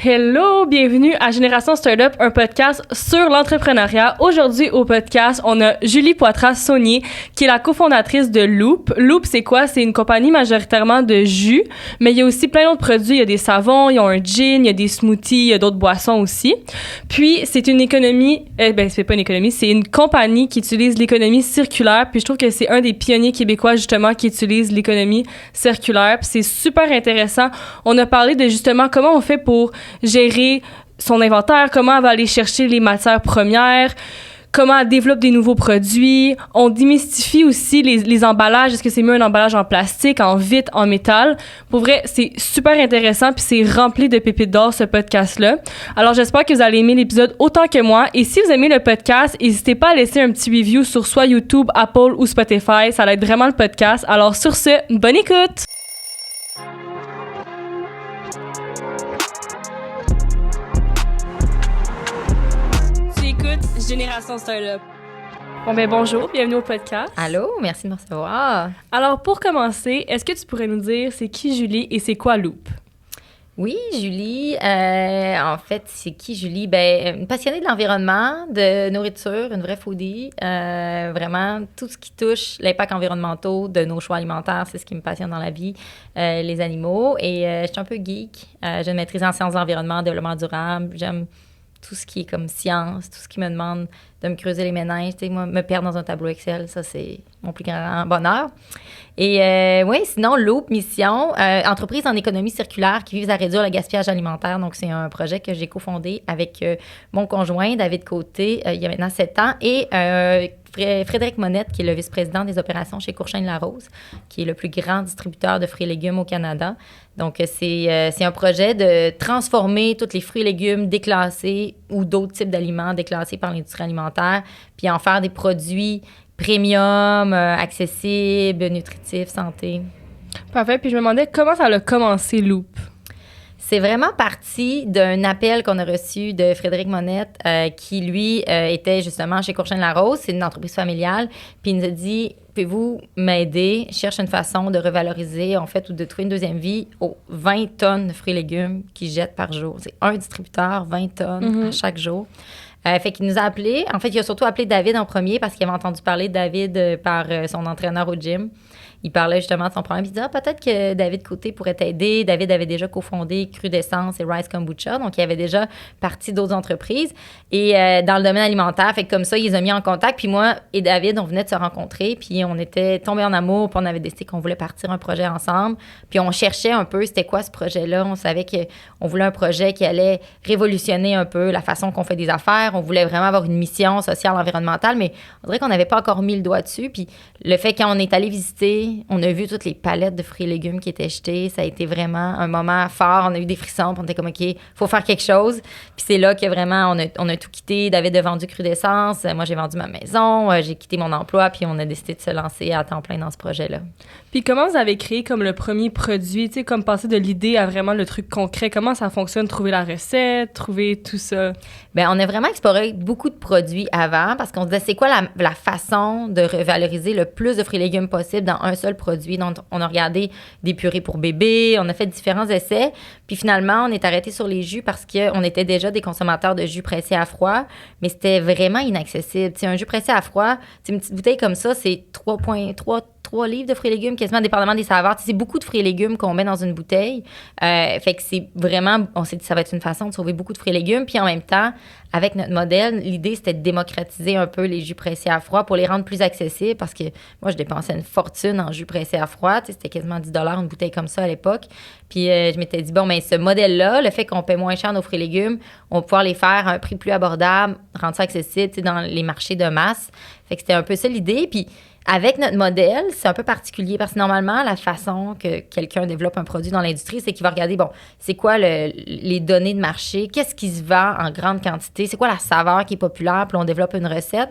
Hello, bienvenue à Génération Startup, un podcast sur l'entrepreneuriat. Aujourd'hui au podcast, on a Julie Poitras-Saunier, qui est la cofondatrice de Loop. Loop, c'est quoi? C'est une compagnie majoritairement de jus, mais il y a aussi plein d'autres produits. Il y a des savons, il y a un gin, il y a des smoothies, il y a d'autres boissons aussi. Puis, c'est une économie, c'est pas une économie, c'est une compagnie qui utilise l'économie circulaire. Puis, je trouve que c'est un des pionniers québécois, justement, qui utilise l'économie circulaire. Puis, c'est super intéressant. On a parlé de, justement, comment on fait pour gérer son inventaire, comment elle va aller chercher les matières premières, comment elle développe des nouveaux produits. On démystifie aussi les emballages. Est-ce que c'est mieux un emballage en plastique, en vitre, en métal? Pour vrai, c'est super intéressant puis c'est rempli de pépites d'or, ce podcast-là. Alors, j'espère que vous allez aimer l'épisode autant que moi. Et si vous aimez le podcast, n'hésitez pas à laisser un petit review sur soit YouTube, Apple ou Spotify. Ça aide vraiment le podcast. Alors, sur ce, bonne écoute! Génération Startup. Bon, bonjour, bienvenue au podcast. Allô, merci de me recevoir. Alors, pour commencer, est-ce que tu pourrais nous dire c'est qui Julie et c'est quoi Loop? Oui, Julie, en fait, c'est qui Julie? Une passionnée de l'environnement, de nourriture, une vraie foodie. Vraiment, tout ce qui touche l'impact environnemental de nos choix alimentaires, c'est ce qui me passionne dans la vie, les animaux. Et je suis un peu geek. J'ai une maîtrise en sciences de l'environnement, développement durable. J'aime tout ce qui est comme science, tout ce qui me demande de me creuser les méninges. Tu sais, moi, me perdre dans un tableau Excel, ça, c'est mon plus grand bonheur. Et oui, sinon, Loop Mission, entreprise en économie circulaire qui vise à réduire le gaspillage alimentaire. Donc, c'est un projet que j'ai cofondé avec mon conjoint, David Côté, il y a maintenant 7 ans, et Frédéric Monette, qui est le vice-président des opérations chez Courchaine-Larose, qui est le plus grand distributeur de fruits et légumes au Canada. Donc, c'est un projet de transformer tous les fruits et légumes déclassés ou d'autres types d'aliments déclassés par l'industrie alimentaire, puis en faire des produits premium, accessibles, nutritifs, santé. Parfait. Puis je me demandais comment ça a commencé, Loop? C'est vraiment parti d'un appel qu'on a reçu de Frédéric Monette, qui, lui, était justement chez Courchaine-Larose. C'est une entreprise familiale. Puis il nous a dit, pouvez-vous m'aider? Je cherche une façon de revaloriser, en fait, ou de trouver une deuxième vie aux 20 tonnes de fruits et légumes qu'ils jettent par jour. C'est un distributeur, 20 tonnes à chaque jour. Fait qu'il nous a appelés. En fait, il a surtout appelé David en premier parce qu'il avait entendu parler de David par son entraîneur au gym. Il parlait justement de son problème. Il disait, peut-être que David Côté pourrait t'aider. David avait déjà cofondé Crudescence et Rice Kombucha. Donc, il avait déjà parti d'autres entreprises. Et dans le domaine alimentaire, fait que comme ça, il les a mis en contact. Puis moi et David, on venait de se rencontrer. Puis on était tombés en amour. Puis on avait décidé qu'on voulait partir un projet ensemble. Puis on cherchait un peu c'était quoi ce projet-là. On savait qu'on voulait un projet qui allait révolutionner un peu la façon qu'on fait des affaires. On voulait vraiment avoir une mission sociale, environnementale. Mais on dirait qu'on n'avait pas encore mis le doigt dessus. Puis le fait quand on est allé visiter, on a vu toutes les palettes de fruits et légumes qui étaient jetées. Ça a été vraiment un moment fort. On a eu des frissons. Puis on était comme, OK, il faut faire quelque chose. Puis c'est là que vraiment, on a tout quitté. David a vendu Crudescence. Moi, j'ai vendu ma maison. J'ai quitté mon emploi. Puis on a décidé de se lancer à temps plein dans ce projet-là. Puis comment vous avez créé comme le premier produit? Tu sais, comme passer de l'idée à vraiment le truc concret. Comment ça fonctionne? Trouver la recette, trouver tout ça? On a vraiment exploré beaucoup de produits avant parce qu'on se disait, c'est quoi la façon de revaloriser le plus de fruits et légumes possible dans un seul produit. Donc, on a regardé des purées pour bébés, on a fait différents essais. Puis finalement, on est arrêté sur les jus parce qu'on était déjà des consommateurs de jus pressés à froid, mais c'était vraiment inaccessible. T'sais, un jus pressé à froid, une petite bouteille comme ça, c'est 3 livres de fruits et légumes, quasiment dépendamment des saveurs. C'est beaucoup de fruits et légumes qu'on met dans une bouteille. Fait que c'est vraiment, on s'est dit ça va être une façon de sauver beaucoup de fruits et légumes. Puis en même temps, avec notre modèle, l'idée, c'était de démocratiser un peu les jus pressés à froid pour les rendre plus accessibles parce que moi, je dépensais une fortune en jus pressé à froid. C'était quasiment 10 $ une bouteille comme ça à l'époque. Puis je m'étais dit, ce modèle-là, le fait qu'on paie moins cher nos fruits et légumes, on va pouvoir les faire à un prix plus abordable, rendre ça accessible dans les marchés de masse. Fait que c'était un peu ça l'idée. Puis avec notre modèle, c'est un peu particulier parce que normalement, la façon que quelqu'un développe un produit dans l'industrie, c'est qu'il va regarder, c'est quoi les données de marché, qu'est-ce qui se vend en grande quantité, c'est quoi la saveur qui est populaire, puis on développe une recette.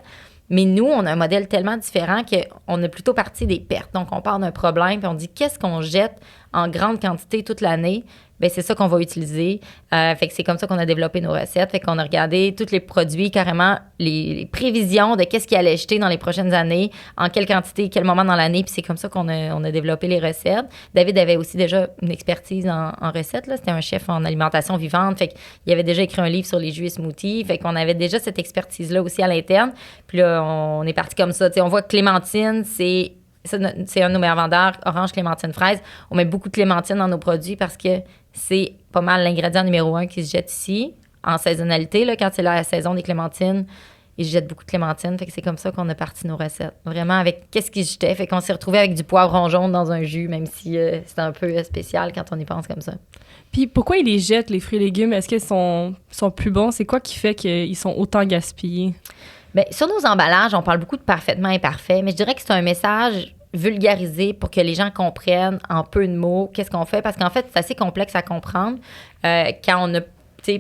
Mais nous, on a un modèle tellement différent qu'on a plutôt parti des pertes. Donc, on part d'un problème, puis on dit qu'est-ce qu'on jette en grande quantité toute l'année. ben c'est ça qu'on va utiliser. Fait que c'est comme ça qu'on a développé nos recettes. Fait qu'on a regardé tous les produits, carrément les prévisions de qu'est-ce qu'il allait jeter dans les prochaines années, en quelle quantité, quel moment dans l'année. Puis c'est comme ça qu'on a développé les recettes. David avait aussi déjà une expertise en recettes. Là. C'était un chef en alimentation vivante. Fait qu'il avait déjà écrit un livre sur les jus et smoothies. Fait qu'on avait déjà cette expertise-là aussi à l'interne. Puis là, on est parti comme ça. T'sais, on voit que clémentine, c'est un de nos meilleurs vendeurs, orange, clémentine, fraise. On met beaucoup de clémentine dans nos produits parce que c'est pas mal l'ingrédient numéro 1 qui se jette ici, en saisonnalité. Là, quand c'est la saison des clémentines, ils jettent beaucoup de clémentine. Fait que c'est comme ça qu'on a parti nos recettes. Vraiment avec qu'est-ce qu'ils jetaient. Fait qu'on s'est retrouvé avec du poivron jaune dans un jus, même si c'est un peu spécial quand on y pense comme ça. Puis pourquoi ils les jettent, les fruits et légumes? Est-ce qu'ils sont plus bons? C'est quoi qui fait qu'ils sont autant gaspillés? Bien, sur nos emballages, on parle beaucoup de parfaitement imparfait, mais je dirais que c'est un message vulgarisé pour que les gens comprennent en peu de mots qu'est-ce qu'on fait, parce qu'en fait, c'est assez complexe à comprendre quand on a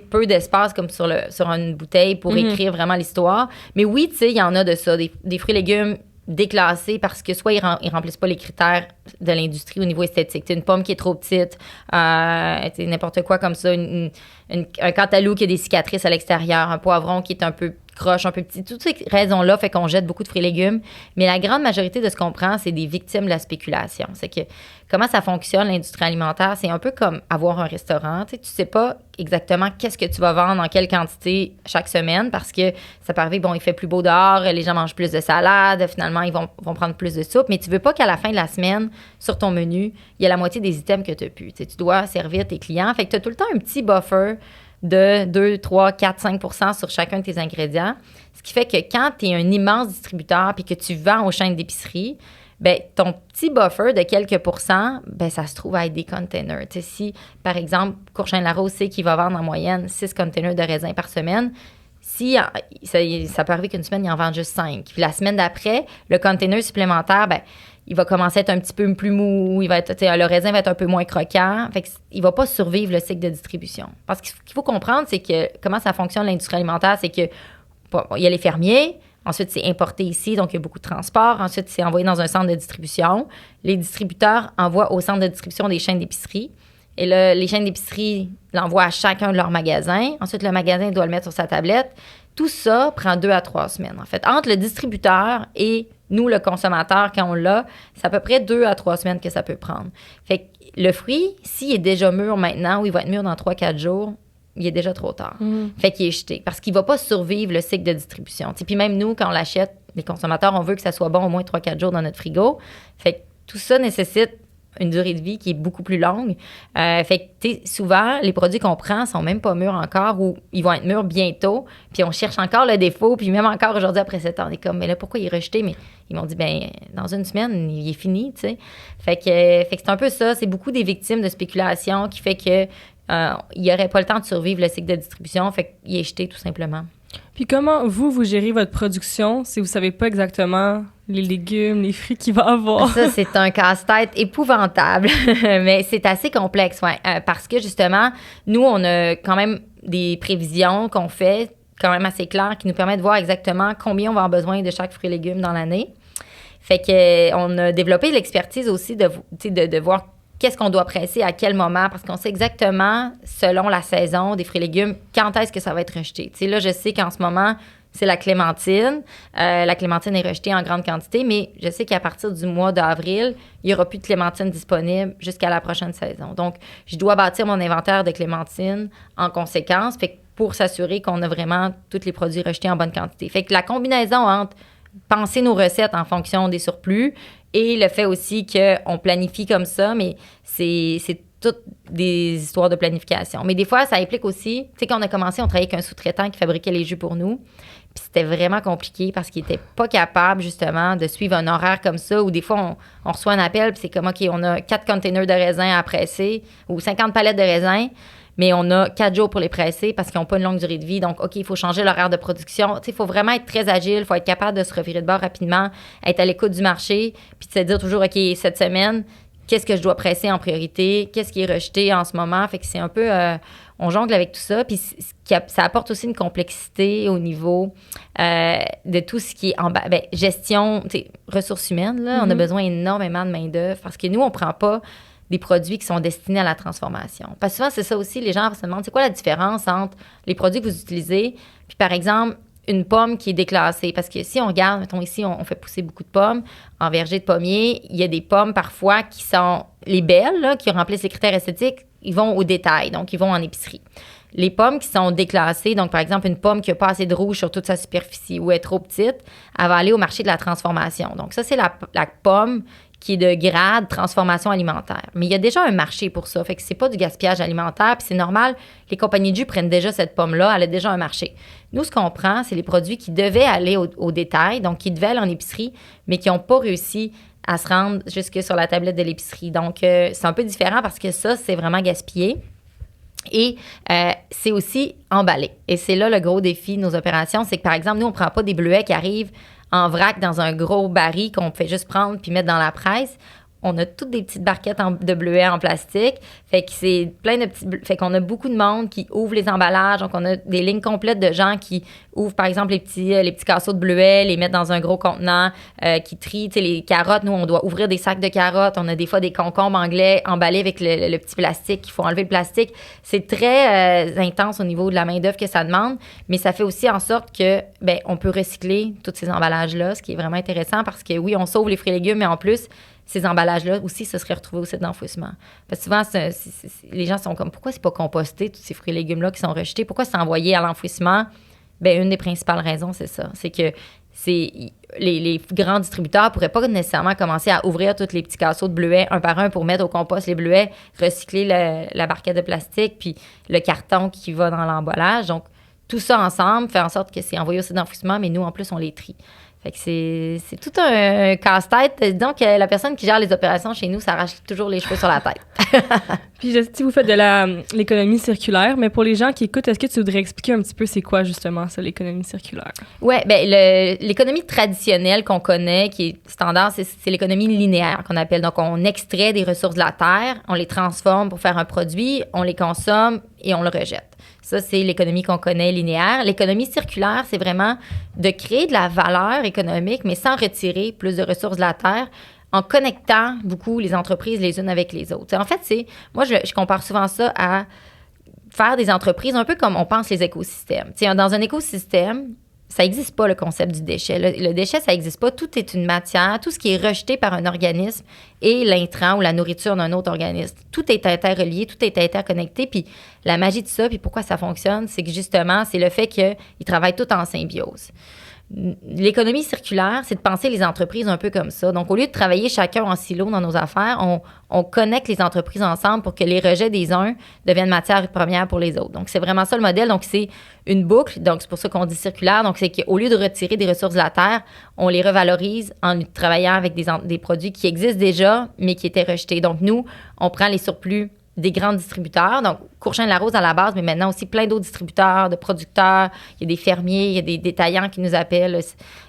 peu d'espace comme sur une bouteille pour écrire vraiment l'histoire. Mais oui, tu sais, il y en a de ça, des fruits et légumes déclassés parce que soit ils remplissent pas les critères de l'industrie au niveau esthétique. T'sais, une pomme qui est trop petite, n'importe quoi comme ça, un cantaloupe qui a des cicatrices à l'extérieur, un poivron qui est un peu croche, un peu petit. Toutes ces raisons-là fait qu'on jette beaucoup de fruits et légumes. Mais la grande majorité de ce qu'on prend, c'est des victimes de la spéculation. C'est que comment ça fonctionne, l'industrie alimentaire, c'est un peu comme avoir un restaurant. Tu sais pas exactement qu'est-ce que tu vas vendre, en quelle quantité chaque semaine, parce que ça peut arriver, bon, il fait plus beau dehors, les gens mangent plus de salade, finalement, ils vont prendre plus de soupe, mais tu veux pas qu'à la fin de la semaine, sur ton menu, il y a la moitié des items que tu as pu. Tu dois servir tes clients. Fait que tu as tout le temps un petit buffer de 2, 3, 4, 5 % sur chacun de tes ingrédients. Ce qui fait que quand tu es un immense distributeur puis que tu vends aux chaînes d'épicerie, ben ton petit buffer de quelques pourcents, ben ça se trouve à être des containers. Tu sais, si, par exemple, Courchain-Larose sait qu'il va vendre en moyenne 6 containers de raisins par semaine, si ça peut arriver qu'une semaine, il en vend juste 5. Puis la semaine d'après, le container supplémentaire, ben il va commencer à être un petit peu plus mou, le raisin va être un peu moins croquant. Fait qu'il ne va pas survivre le cycle de distribution. Parce qu'il faut comprendre, c'est que comment ça fonctionne l'industrie alimentaire, c'est que il y a les fermiers, ensuite c'est importé ici, donc il y a beaucoup de transport, ensuite c'est envoyé dans un centre de distribution. Les distributeurs envoient au centre de distribution des chaînes d'épicerie. Et là, les chaînes d'épicerie l'envoient à chacun de leurs magasins. Ensuite, le magasin doit le mettre sur sa tablette. Tout ça prend 2 à 3 semaines, en fait. Entre le distributeur et nous, le consommateur, quand on l'a, c'est à peu près 2 à 3 semaines que ça peut prendre. Fait que le fruit, s'il est déjà mûr maintenant ou il va être mûr dans 3-4 jours, il est déjà trop tard. Fait qu'il est jeté parce qu'il ne va pas survivre le cycle de distribution. Puis même nous, quand on l'achète, les consommateurs, on veut que ça soit bon au moins 3-4 jours dans notre frigo. Fait que tout ça nécessite une durée de vie qui est beaucoup plus longue. Fait que, souvent, les produits qu'on prend sont même pas mûrs encore ou ils vont être mûrs bientôt. Puis on cherche encore le défaut. Puis même encore aujourd'hui, après 7 ans, on est comme, mais là, pourquoi il est rejeté? Mais ils m'ont dit, ben dans une semaine, il est fini, tu sais. Fait que c'est un peu ça. C'est beaucoup des victimes de spéculation qui fait que il n'y aurait pas le temps de survivre le cycle de distribution. Fait qu'il est jeté, tout simplement. Puis comment vous gérez votre production si vous savez pas exactement les légumes, les fruits qu'il va avoir? Ça, c'est un casse-tête épouvantable, mais c'est assez complexe, ouais, parce que justement, nous, on a quand même des prévisions qu'on fait quand même assez claires qui nous permettent de voir exactement combien on va avoir besoin de chaque fruit et légume dans l'année. Fait que on a développé l'expertise aussi de voir qu'est-ce qu'on doit presser à quel moment, parce qu'on sait exactement, selon la saison des fruits et légumes, quand est-ce que ça va être rejeté. Tu sais, là, je sais qu'en ce moment, c'est la clémentine. La clémentine est rejetée en grande quantité, mais je sais qu'à partir du mois d'avril, il n'y aura plus de clémentine disponible jusqu'à la prochaine saison. Donc, je dois bâtir mon inventaire de clémentine en conséquence, fait que pour s'assurer qu'on a vraiment tous les produits rejetés en bonne quantité. Fait que la combinaison entre penser nos recettes en fonction des surplus et le fait aussi qu'on planifie comme ça, mais c'est toutes des histoires de planification. Mais des fois, ça implique aussi, tu sais, quand on a commencé, on travaillait avec un sous-traitant qui fabriquait les jus pour nous. Puis c'était vraiment compliqué parce qu'il n'était pas capable, justement, de suivre un horaire comme ça, où des fois, on reçoit un appel, puis c'est comme, OK, on a 4 containers de raisins à presser ou 50 palettes de raisins, mais on a 4 jours pour les presser parce qu'ils n'ont pas une longue durée de vie. Donc, OK, il faut changer l'horaire de production. Tu sais, il faut vraiment être très agile, il faut être capable de se revirer de bord rapidement, être à l'écoute du marché, puis de se dire toujours, OK, cette semaine, qu'est-ce que je dois presser en priorité? Qu'est-ce qui est rejeté en ce moment? Fait que c'est un peu... on jongle avec tout ça. Puis ça apporte aussi une complexité au niveau de tout ce qui est gestion, ressources humaines. Là, on a besoin énormément de main-d'œuvre parce que nous, on ne prend pas des produits qui sont destinés à la transformation. Parce que souvent, c'est ça aussi, les gens se demandent, c'est quoi la différence entre les produits que vous utilisez, puis par exemple, une pomme qui est déclassée. Parce que si on regarde, mettons ici, on fait pousser beaucoup de pommes en verger de pommier, il y a des pommes parfois qui sont les belles, là, qui remplissent les critères esthétiques, ils vont au détail, donc ils vont en épicerie. Les pommes qui sont déclassées, donc par exemple une pomme qui n'a pas assez de rouge sur toute sa superficie ou est trop petite, elle va aller au marché de la transformation. Donc ça, c'est la pomme qui est de grade transformation alimentaire. Mais il y a déjà un marché pour ça, fait que c'est pas du gaspillage alimentaire, puis c'est normal, les compagnies de jus prennent déjà cette pomme-là, elle a déjà un marché. Nous, ce qu'on prend, c'est les produits qui devaient aller au détail, donc qui devaient aller en épicerie, mais qui n'ont pas réussi à se rendre jusque sur la tablette de l'épicerie. Donc, c'est un peu différent parce que ça, c'est vraiment gaspillé. Et c'est aussi emballé. Et c'est là le gros défi de nos opérations, c'est que, par exemple, nous, on ne prend pas des bleuets qui arrivent en vrac dans un gros baril qu'on fait juste prendre puis mettre dans la presse. On a toutes des petites barquettes de bleuets en plastique. Fait que c'est plein de petits... Fait qu'on a beaucoup de monde qui ouvre les emballages. Donc, on a des lignes complètes de gens qui ouvrent, par exemple, les petits casseaux de bleuets, les mettent dans un gros contenant, qui trient. Tu sais, les carottes, nous, on doit ouvrir des sacs de carottes. On a des fois des concombres anglais emballés avec le petit plastique. Il faut enlever le plastique. C'est très intense au niveau de la main-d'œuvre que ça demande. Mais ça fait aussi en sorte que, ben, on peut recycler tous ces emballages-là, ce qui est vraiment intéressant parce que, oui, on sauve les fruits et légumes, mais en plus, ces emballages-là aussi, ce serait retrouvé au site d'enfouissement. Parce que souvent, les gens sont comme, pourquoi c'est pas composté, tous ces fruits et légumes-là qui sont rejetés? Pourquoi c'est envoyé à l'enfouissement? Bien, une des principales raisons, c'est ça. C'est que les grands distributeurs ne pourraient pas nécessairement commencer à ouvrir tous les petits casseaux de bleuets un par un pour mettre au compost les bleuets, recycler la barquette de plastique, puis le carton qui va dans l'emballage. Donc, tout ça ensemble fait en sorte que c'est envoyé au site d'enfouissement, mais nous, en plus, on les trie. Fait que c'est tout un casse-tête. Donc, la personne qui gère les opérations chez nous s'arrache toujours les cheveux sur la tête. Puis, je sais que vous faites de l'économie circulaire, mais pour les gens qui écoutent, est-ce que tu voudrais expliquer un petit peu c'est quoi, justement, ça, l'économie circulaire? Oui, bien, l'économie traditionnelle qu'on connaît, qui est standard, c'est l'économie linéaire qu'on appelle. Donc, on extrait des ressources de la terre, on les transforme pour faire un produit, on les consomme et on le rejette. Ça, c'est l'économie qu'on connaît linéaire. L'économie circulaire, c'est vraiment de créer de la valeur économique, mais sans retirer plus de ressources de la terre, en connectant beaucoup les entreprises les unes avec les autres. En fait, moi, je compare souvent ça à faire des entreprises un peu comme on pense les écosystèmes. T'sais, dans un écosystème, ça n'existe pas le concept du déchet. Le déchet, ça n'existe pas. Tout est une matière. Tout ce qui est rejeté par un organisme est l'intrant ou la nourriture d'un autre organisme. Tout est interrelié, tout est interconnecté. Puis la magie de ça, puis pourquoi ça fonctionne, c'est que justement, c'est le fait qu'ils travaillent tous en symbiose. L'économie circulaire, c'est de penser les entreprises un peu comme ça. Donc, au lieu de travailler chacun en silo dans nos affaires, on connecte les entreprises ensemble pour que les rejets des uns deviennent matière première pour les autres. Donc, c'est vraiment ça le modèle. Donc, c'est une boucle. Donc, c'est pour ça qu'on dit circulaire. Donc, c'est qu'au lieu de retirer des ressources de la terre, on les revalorise en travaillant avec des produits qui existent déjà, mais qui étaient rejetés. Donc, nous, on prend les surplus des grands distributeurs, donc Courchaine-Larose à la base, mais maintenant aussi plein d'autres distributeurs, de producteurs. Il y a des fermiers, il y a des détaillants qui nous appellent.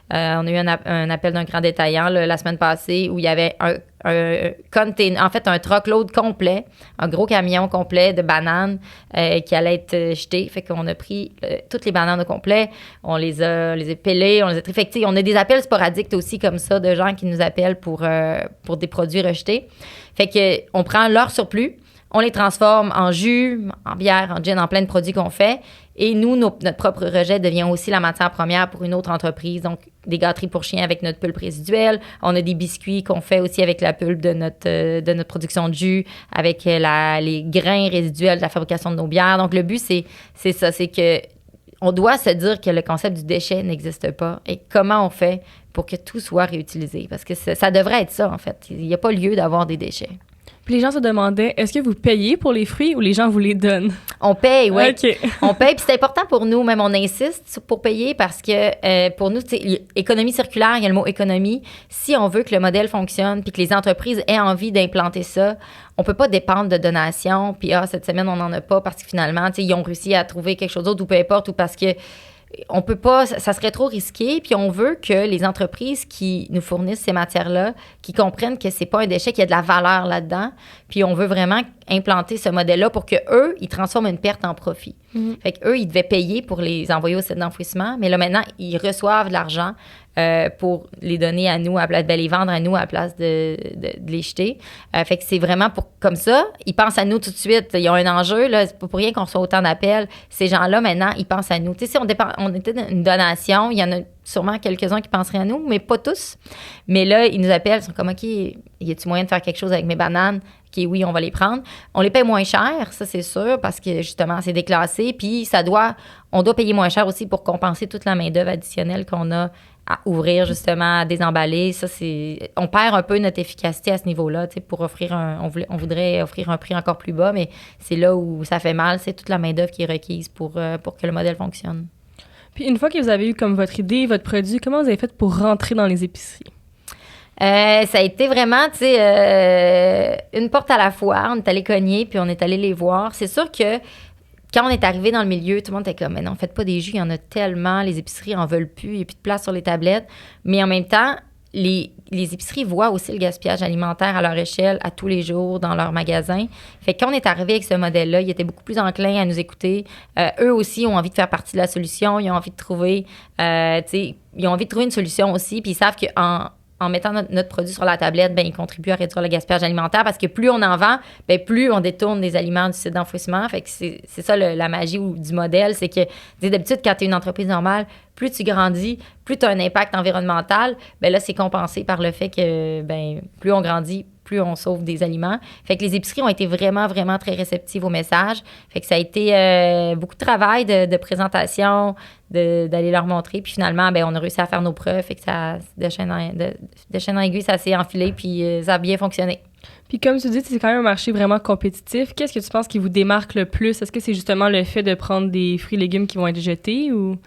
On a eu un appel d'un grand détaillant la semaine passée où il y avait un truckload complet, un gros camion complet de bananes qui allait être jeté. Fait qu'on a pris toutes les bananes au complet, on les a pelées, on les a triées. Fait que, on a des appels sporadiques aussi comme ça de gens qui nous appellent pour des produits rejetés. Fait que on prend leur surplus, on les transforme en jus, en bière, en gin, en plein de produits qu'on fait. Et nous, notre propre rejet devient aussi la matière première pour une autre entreprise. Donc, des gâteries pour chiens avec notre pulpe résiduelle. On a des biscuits qu'on fait aussi avec la pulpe de notre production de jus, avec les grains résiduels de la fabrication de nos bières. Donc, le but, c'est ça, c'est que on doit se dire que le concept du déchet n'existe pas. Et comment on fait pour que tout soit réutilisé? Parce que ça devrait être ça, en fait. Il n'y a pas lieu d'avoir des déchets. Puis les gens se demandaient, est-ce que vous payez pour les fruits ou les gens vous les donnent? On paye, oui. OK. On paye, puis c'est important pour nous, même on insiste pour payer parce que pour nous, économie circulaire, il y a le mot économie. Si on veut que le modèle fonctionne puis que les entreprises aient envie d'implanter ça, on peut pas dépendre de donations, puis cette semaine, on n'en a pas parce que finalement, ils ont réussi à trouver quelque chose d'autre ou peu importe, ou parce que on peut pas, ça serait trop risqué, puis on veut que les entreprises qui nous fournissent ces matières-là, qui comprennent que c'est pas un déchet, qu'il y a de la valeur là-dedans, Puis on veut vraiment implanter ce modèle-là pour qu'eux, ils transforment une perte en profit. Fait qu'eux, ils devaient payer pour les envoyer au site d'enfouissement, mais là, maintenant, ils reçoivent de l'argent pour les donner à nous, les vendre à nous à la place de les jeter. Fait que c'est vraiment comme ça. Ils pensent à nous tout de suite. Ils ont un enjeu. Là, c'est pas pour rien qu'on reçoit autant d'appels. Ces gens-là, maintenant, ils pensent à nous. Tu sais, si on était dans une donation, il y en a sûrement quelques-uns qui penseraient à nous, mais pas tous. Mais là, ils nous appellent, ils sont comme, OK, y a-t-il moyen de faire quelque chose avec mes bananes? OK, oui, on va les prendre. On les paye moins cher, ça, c'est sûr, parce que, justement, c'est déclassé. Puis, on doit payer moins cher aussi pour compenser toute la main-d'œuvre additionnelle qu'on a à ouvrir, justement, à désemballer. Ça, on perd un peu notre efficacité à ce niveau-là, tu sais, pour on voudrait offrir un prix encore plus bas, mais c'est là où ça fait mal. C'est toute la main-d'œuvre qui est requise pour que le modèle fonctionne. Puis, une fois que vous avez eu comme votre idée, votre produit, comment vous avez fait pour rentrer dans les épiceries? Ça a été vraiment, tu sais, une porte à la fois. On est allé cogner, puis on est allé les voir. C'est sûr que quand on est arrivé dans le milieu, tout le monde était comme, mais non, faites pas des jus, il y en a tellement, les épiceries en veulent plus, il n'y a plus de place sur les tablettes. Mais en même temps, les épiceries voient aussi le gaspillage alimentaire à leur échelle, à tous les jours, dans leurs magasins. Fait que quand on est arrivé avec ce modèle-là, ils étaient beaucoup plus enclins à nous écouter. Eux aussi ont envie de faire partie de la solution, ils ont envie de trouver, ils ont envie de trouver une solution aussi, puis ils savent qu'en mettant notre produit sur la tablette, ben, ils contribuent à réduire le gaspillage alimentaire parce que plus on en vend, ben, plus on détourne des aliments du site d'enfouissement. Fait que c'est ça la magie du modèle, c'est que d'habitude, quand tu es une entreprise normale, plus tu grandis, plus tu as un impact environnemental, ben là, c'est compensé par le fait que ben, plus on grandit, plus on sauve des aliments. Fait que les épiceries ont été vraiment, vraiment très réceptives au message. Fait que ça a été beaucoup de travail de présentation, d'aller leur montrer. Puis finalement, ben, on a réussi à faire nos preuves. Fait que ça, de chaîne en aiguille, ça s'est enfilé, puis ça a bien fonctionné. Puis comme tu dis, c'est quand même un marché vraiment compétitif. Qu'est-ce que tu penses qui vous démarque le plus? Est-ce que c'est justement le fait de prendre des fruits et légumes qui vont être jetés ou...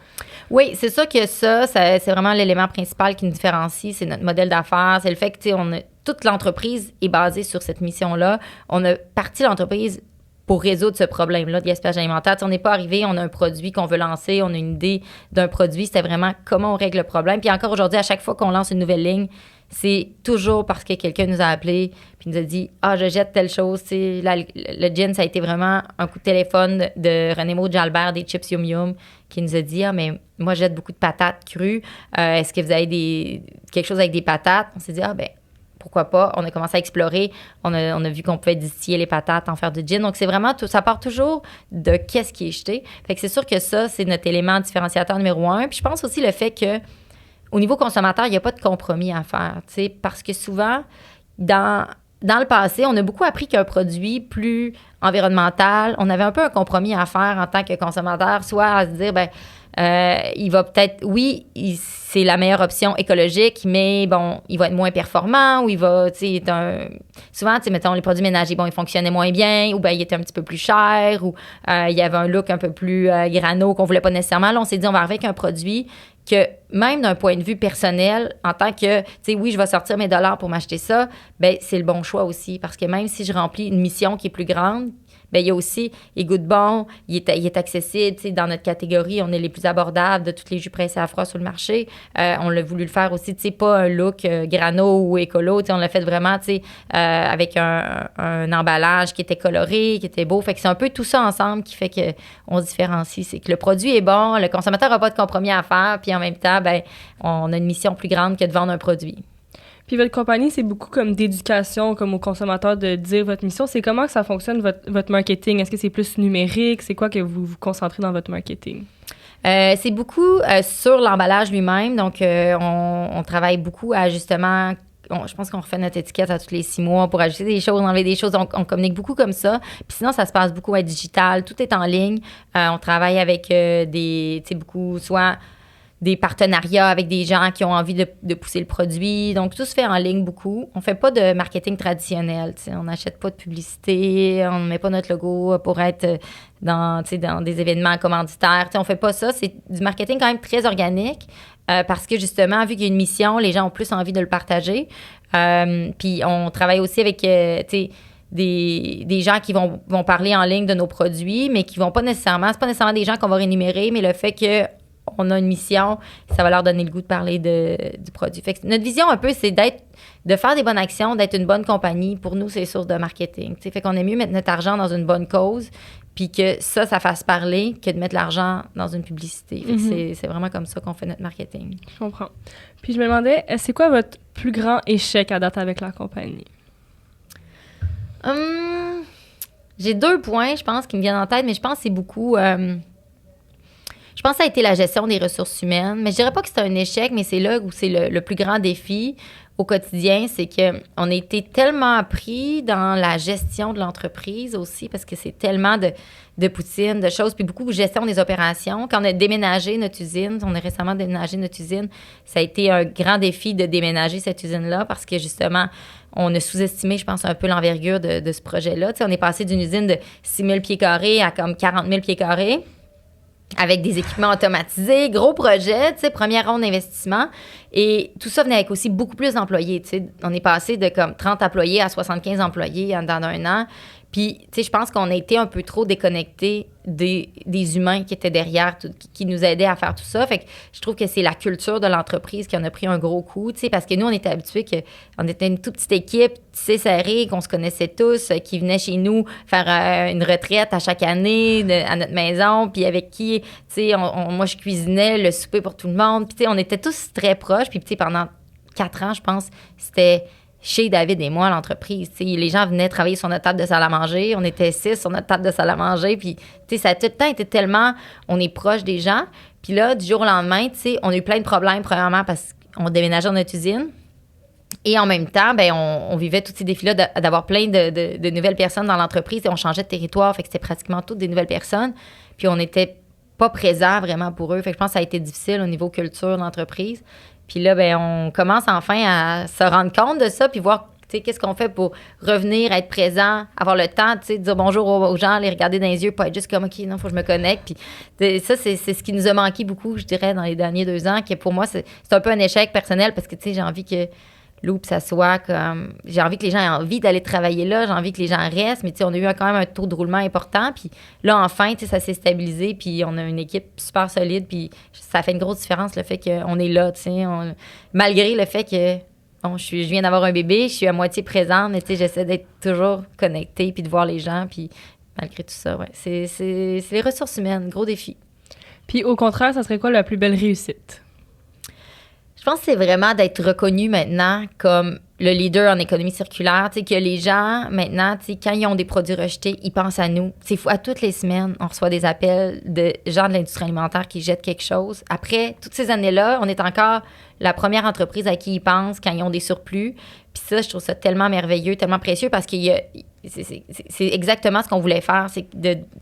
Oui, c'est sûr que ça c'est vraiment l'élément principal qui nous différencie. C'est notre modèle d'affaires. C'est le fait que, tu sais, toute l'entreprise est basée sur cette mission-là. On a parti l'entreprise pour résoudre ce problème-là de gaspillage alimentaire. T'sais, on n'est pas arrivé, on a un produit qu'on veut lancer, on a une idée d'un produit. C'était vraiment comment on règle le problème. Puis encore aujourd'hui, à chaque fois qu'on lance une nouvelle ligne, c'est toujours parce que quelqu'un nous a appelé puis nous a dit « Ah, je jette telle chose. » Le gin, ça a été vraiment un coup de téléphone de René Maud Jalbert des Chips Yum Yum qui nous a dit « Ah, mais moi, je jette beaucoup de patates crues. Est-ce que vous avez quelque chose avec des patates? » On s'est dit « Ah, ben pourquoi pas? » On a commencé à explorer. On a vu qu'on pouvait distiller les patates, en faire du gin. Donc, c'est vraiment tout. Ça part toujours de qu'est-ce qui est jeté. Fait que c'est sûr que ça, c'est notre élément différenciateur numéro 1. Puis je pense aussi le fait que au niveau consommateur, il n'y a pas de compromis à faire, parce que souvent, dans le passé, on a beaucoup appris qu'un produit plus environnemental, on avait un peu un compromis à faire en tant que consommateur, soit à se dire, ben il va peut-être, oui, c'est la meilleure option écologique, mais bon, il va être moins performant ou il va, tu sais, souvent, tu sais, mettons, les produits ménagers, bon, ils fonctionnaient moins bien ou bien il était un petit peu plus cher ou il y avait un look un peu plus grano qu'on voulait pas nécessairement. Là, on s'est dit, on va arriver avec un produit que même d'un point de vue personnel, en tant que, tu sais, oui, je vais sortir mes dollars pour m'acheter ça, ben c'est le bon choix aussi parce que même si je remplis une mission qui est plus grande, ben il y a aussi, il goûte bon, il est accessible, tu sais, dans notre catégorie, on est les plus abordables de tous les jus pressés à froid sur le marché. On l'a voulu le faire aussi, tu sais, pas un look grano ou écolo, tu sais, on l'a fait vraiment, tu sais, avec un emballage qui était coloré, qui était beau. Fait que c'est un peu tout ça ensemble qui fait qu'on se différencie. C'est que le produit est bon, le consommateur n'a pas de compromis à faire, puis en même temps, ben on a une mission plus grande que de vendre un produit. Puis votre compagnie, c'est beaucoup comme d'éducation, comme aux consommateurs de dire votre mission. C'est comment que ça fonctionne, votre marketing? Est-ce que c'est plus numérique? C'est quoi que vous vous concentrez dans votre marketing? C'est beaucoup sur l'emballage lui-même. Donc, on travaille beaucoup à justement... je pense qu'on refait notre étiquette à tous les 6 mois pour ajouter des choses, enlever des choses. On communique beaucoup comme ça. Puis sinon, ça se passe beaucoup à digital. Tout est en ligne. On travaille avec tu sais, beaucoup, soit des partenariats avec des gens qui ont envie de pousser le produit. Donc, tout se fait en ligne beaucoup. On ne fait pas de marketing traditionnel. On n'achète pas de publicité. On ne met pas notre logo pour être dans des événements commanditaires. On ne fait pas ça. C'est du marketing quand même très organique parce que, justement, vu qu'il y a une mission, les gens ont plus envie de le partager. Puis, on travaille aussi avec, des gens qui vont parler en ligne de nos produits, mais qui vont pas nécessairement... C'est pas nécessairement des gens qu'on va rémunérer, mais le fait que on a une mission, ça va leur donner le goût de parler du produit. Fait que notre vision un peu, c'est de faire des bonnes actions, d'être une bonne compagnie. Pour nous, c'est source de marketing. T'sais. Fait qu'on aime mieux mettre notre argent dans une bonne cause puis que ça fasse parler que de mettre l'argent dans une publicité. Fait que c'est vraiment comme ça qu'on fait notre marketing. Je comprends. Puis je me demandais, c'est quoi votre plus grand échec à date avec la compagnie? J'ai 2 points, je pense, qui me viennent en tête, mais je pense que c'est beaucoup... je pense que ça a été la gestion des ressources humaines. Mais je dirais pas que c'est un échec, mais c'est là où c'est le plus grand défi au quotidien, c'est qu'on a été tellement pris dans la gestion de l'entreprise aussi, parce que c'est tellement de poutine, de choses, puis beaucoup de gestion des opérations. Quand on a déménagé notre usine, on a récemment déménagé notre usine, ça a été un grand défi de déménager cette usine-là, parce que justement, on a sous-estimé, je pense, un peu l'envergure de ce projet-là. Tu sais, on est passé d'une usine de 6 000 pieds carrés à comme 40 000 pieds carrés, avec des équipements automatisés, gros projet, tu sais, première ronde d'investissement. Et tout ça venait avec aussi beaucoup plus d'employés, tu sais. On est passé de comme 30 employés à 75 employés dans un an. Puis, tu sais, je pense qu'on a été un peu trop déconnectés des humains qui étaient derrière, qui nous aidaient à faire tout ça. Fait que je trouve que c'est la culture de l'entreprise qui en a pris un gros coup, tu sais, parce que nous, on était habitués qu'on était une toute petite équipe, tissée serrée, qu'on se connaissait tous, qui venait chez nous faire une retraite à chaque année à notre maison, puis avec qui, tu sais, moi, je cuisinais le souper pour tout le monde. Puis, tu sais, on était tous très proches. Puis, tu sais, pendant 4 ans, je pense, c'était chez David et moi, l'entreprise. T'sais, les gens venaient travailler sur notre table de salle à manger. On était 6 sur notre table de salle à manger. Puis, ça a tout le temps été tellement... On est proche des gens. Puis là, du jour au lendemain, on a eu plein de problèmes, premièrement, parce qu'on déménageait dans notre usine. Et en même temps, ben, on vivait tous ces défis-là d'avoir plein de nouvelles personnes dans l'entreprise. Et on changeait de territoire. Fait que c'était pratiquement toutes des nouvelles personnes. Puis on n'était pas présent vraiment pour eux. Fait que je pense que ça a été difficile au niveau culture d'entreprise. Puis là, ben, on commence enfin à se rendre compte de ça, puis voir, tu sais, qu'est-ce qu'on fait pour revenir, être présent, avoir le temps, tu sais, de dire bonjour aux gens, les regarder dans les yeux, pas être juste comme, OK, non, faut que je me connecte. Puis ça, c'est ce qui nous a manqué beaucoup, je dirais, dans les derniers 2 ans, que pour moi, c'est un peu un échec personnel, parce que, tu sais, j'ai envie que Loop, ça soit comme... J'ai envie que les gens aient envie d'aller travailler là, j'ai envie que les gens restent, mais tu sais, on a eu quand même un taux de roulement important, puis là, enfin, tu sais, ça s'est stabilisé, puis on a une équipe super solide, puis ça fait une grosse différence, le fait qu'on est là, tu sais, malgré le fait que, bon, je viens d'avoir un bébé, je suis à moitié présente, mais tu sais, j'essaie d'être toujours connectée, puis de voir les gens, puis malgré tout ça, ouais, c'est les ressources humaines, gros défi. Puis au contraire, ça serait quoi la plus belle réussite? Je pense que c'est vraiment d'être reconnu maintenant comme le leader en économie circulaire. Tu sais, que les gens, maintenant, tu sais, quand ils ont des produits rejetés, ils pensent à nous. C'est fou. À toutes les semaines, on reçoit des appels de gens de l'industrie alimentaire qui jettent quelque chose. Après, toutes ces années-là, on est encore la première entreprise à qui ils pensent quand ils ont des surplus. Puis ça, je trouve ça tellement merveilleux, tellement précieux parce que c'est exactement ce qu'on voulait faire.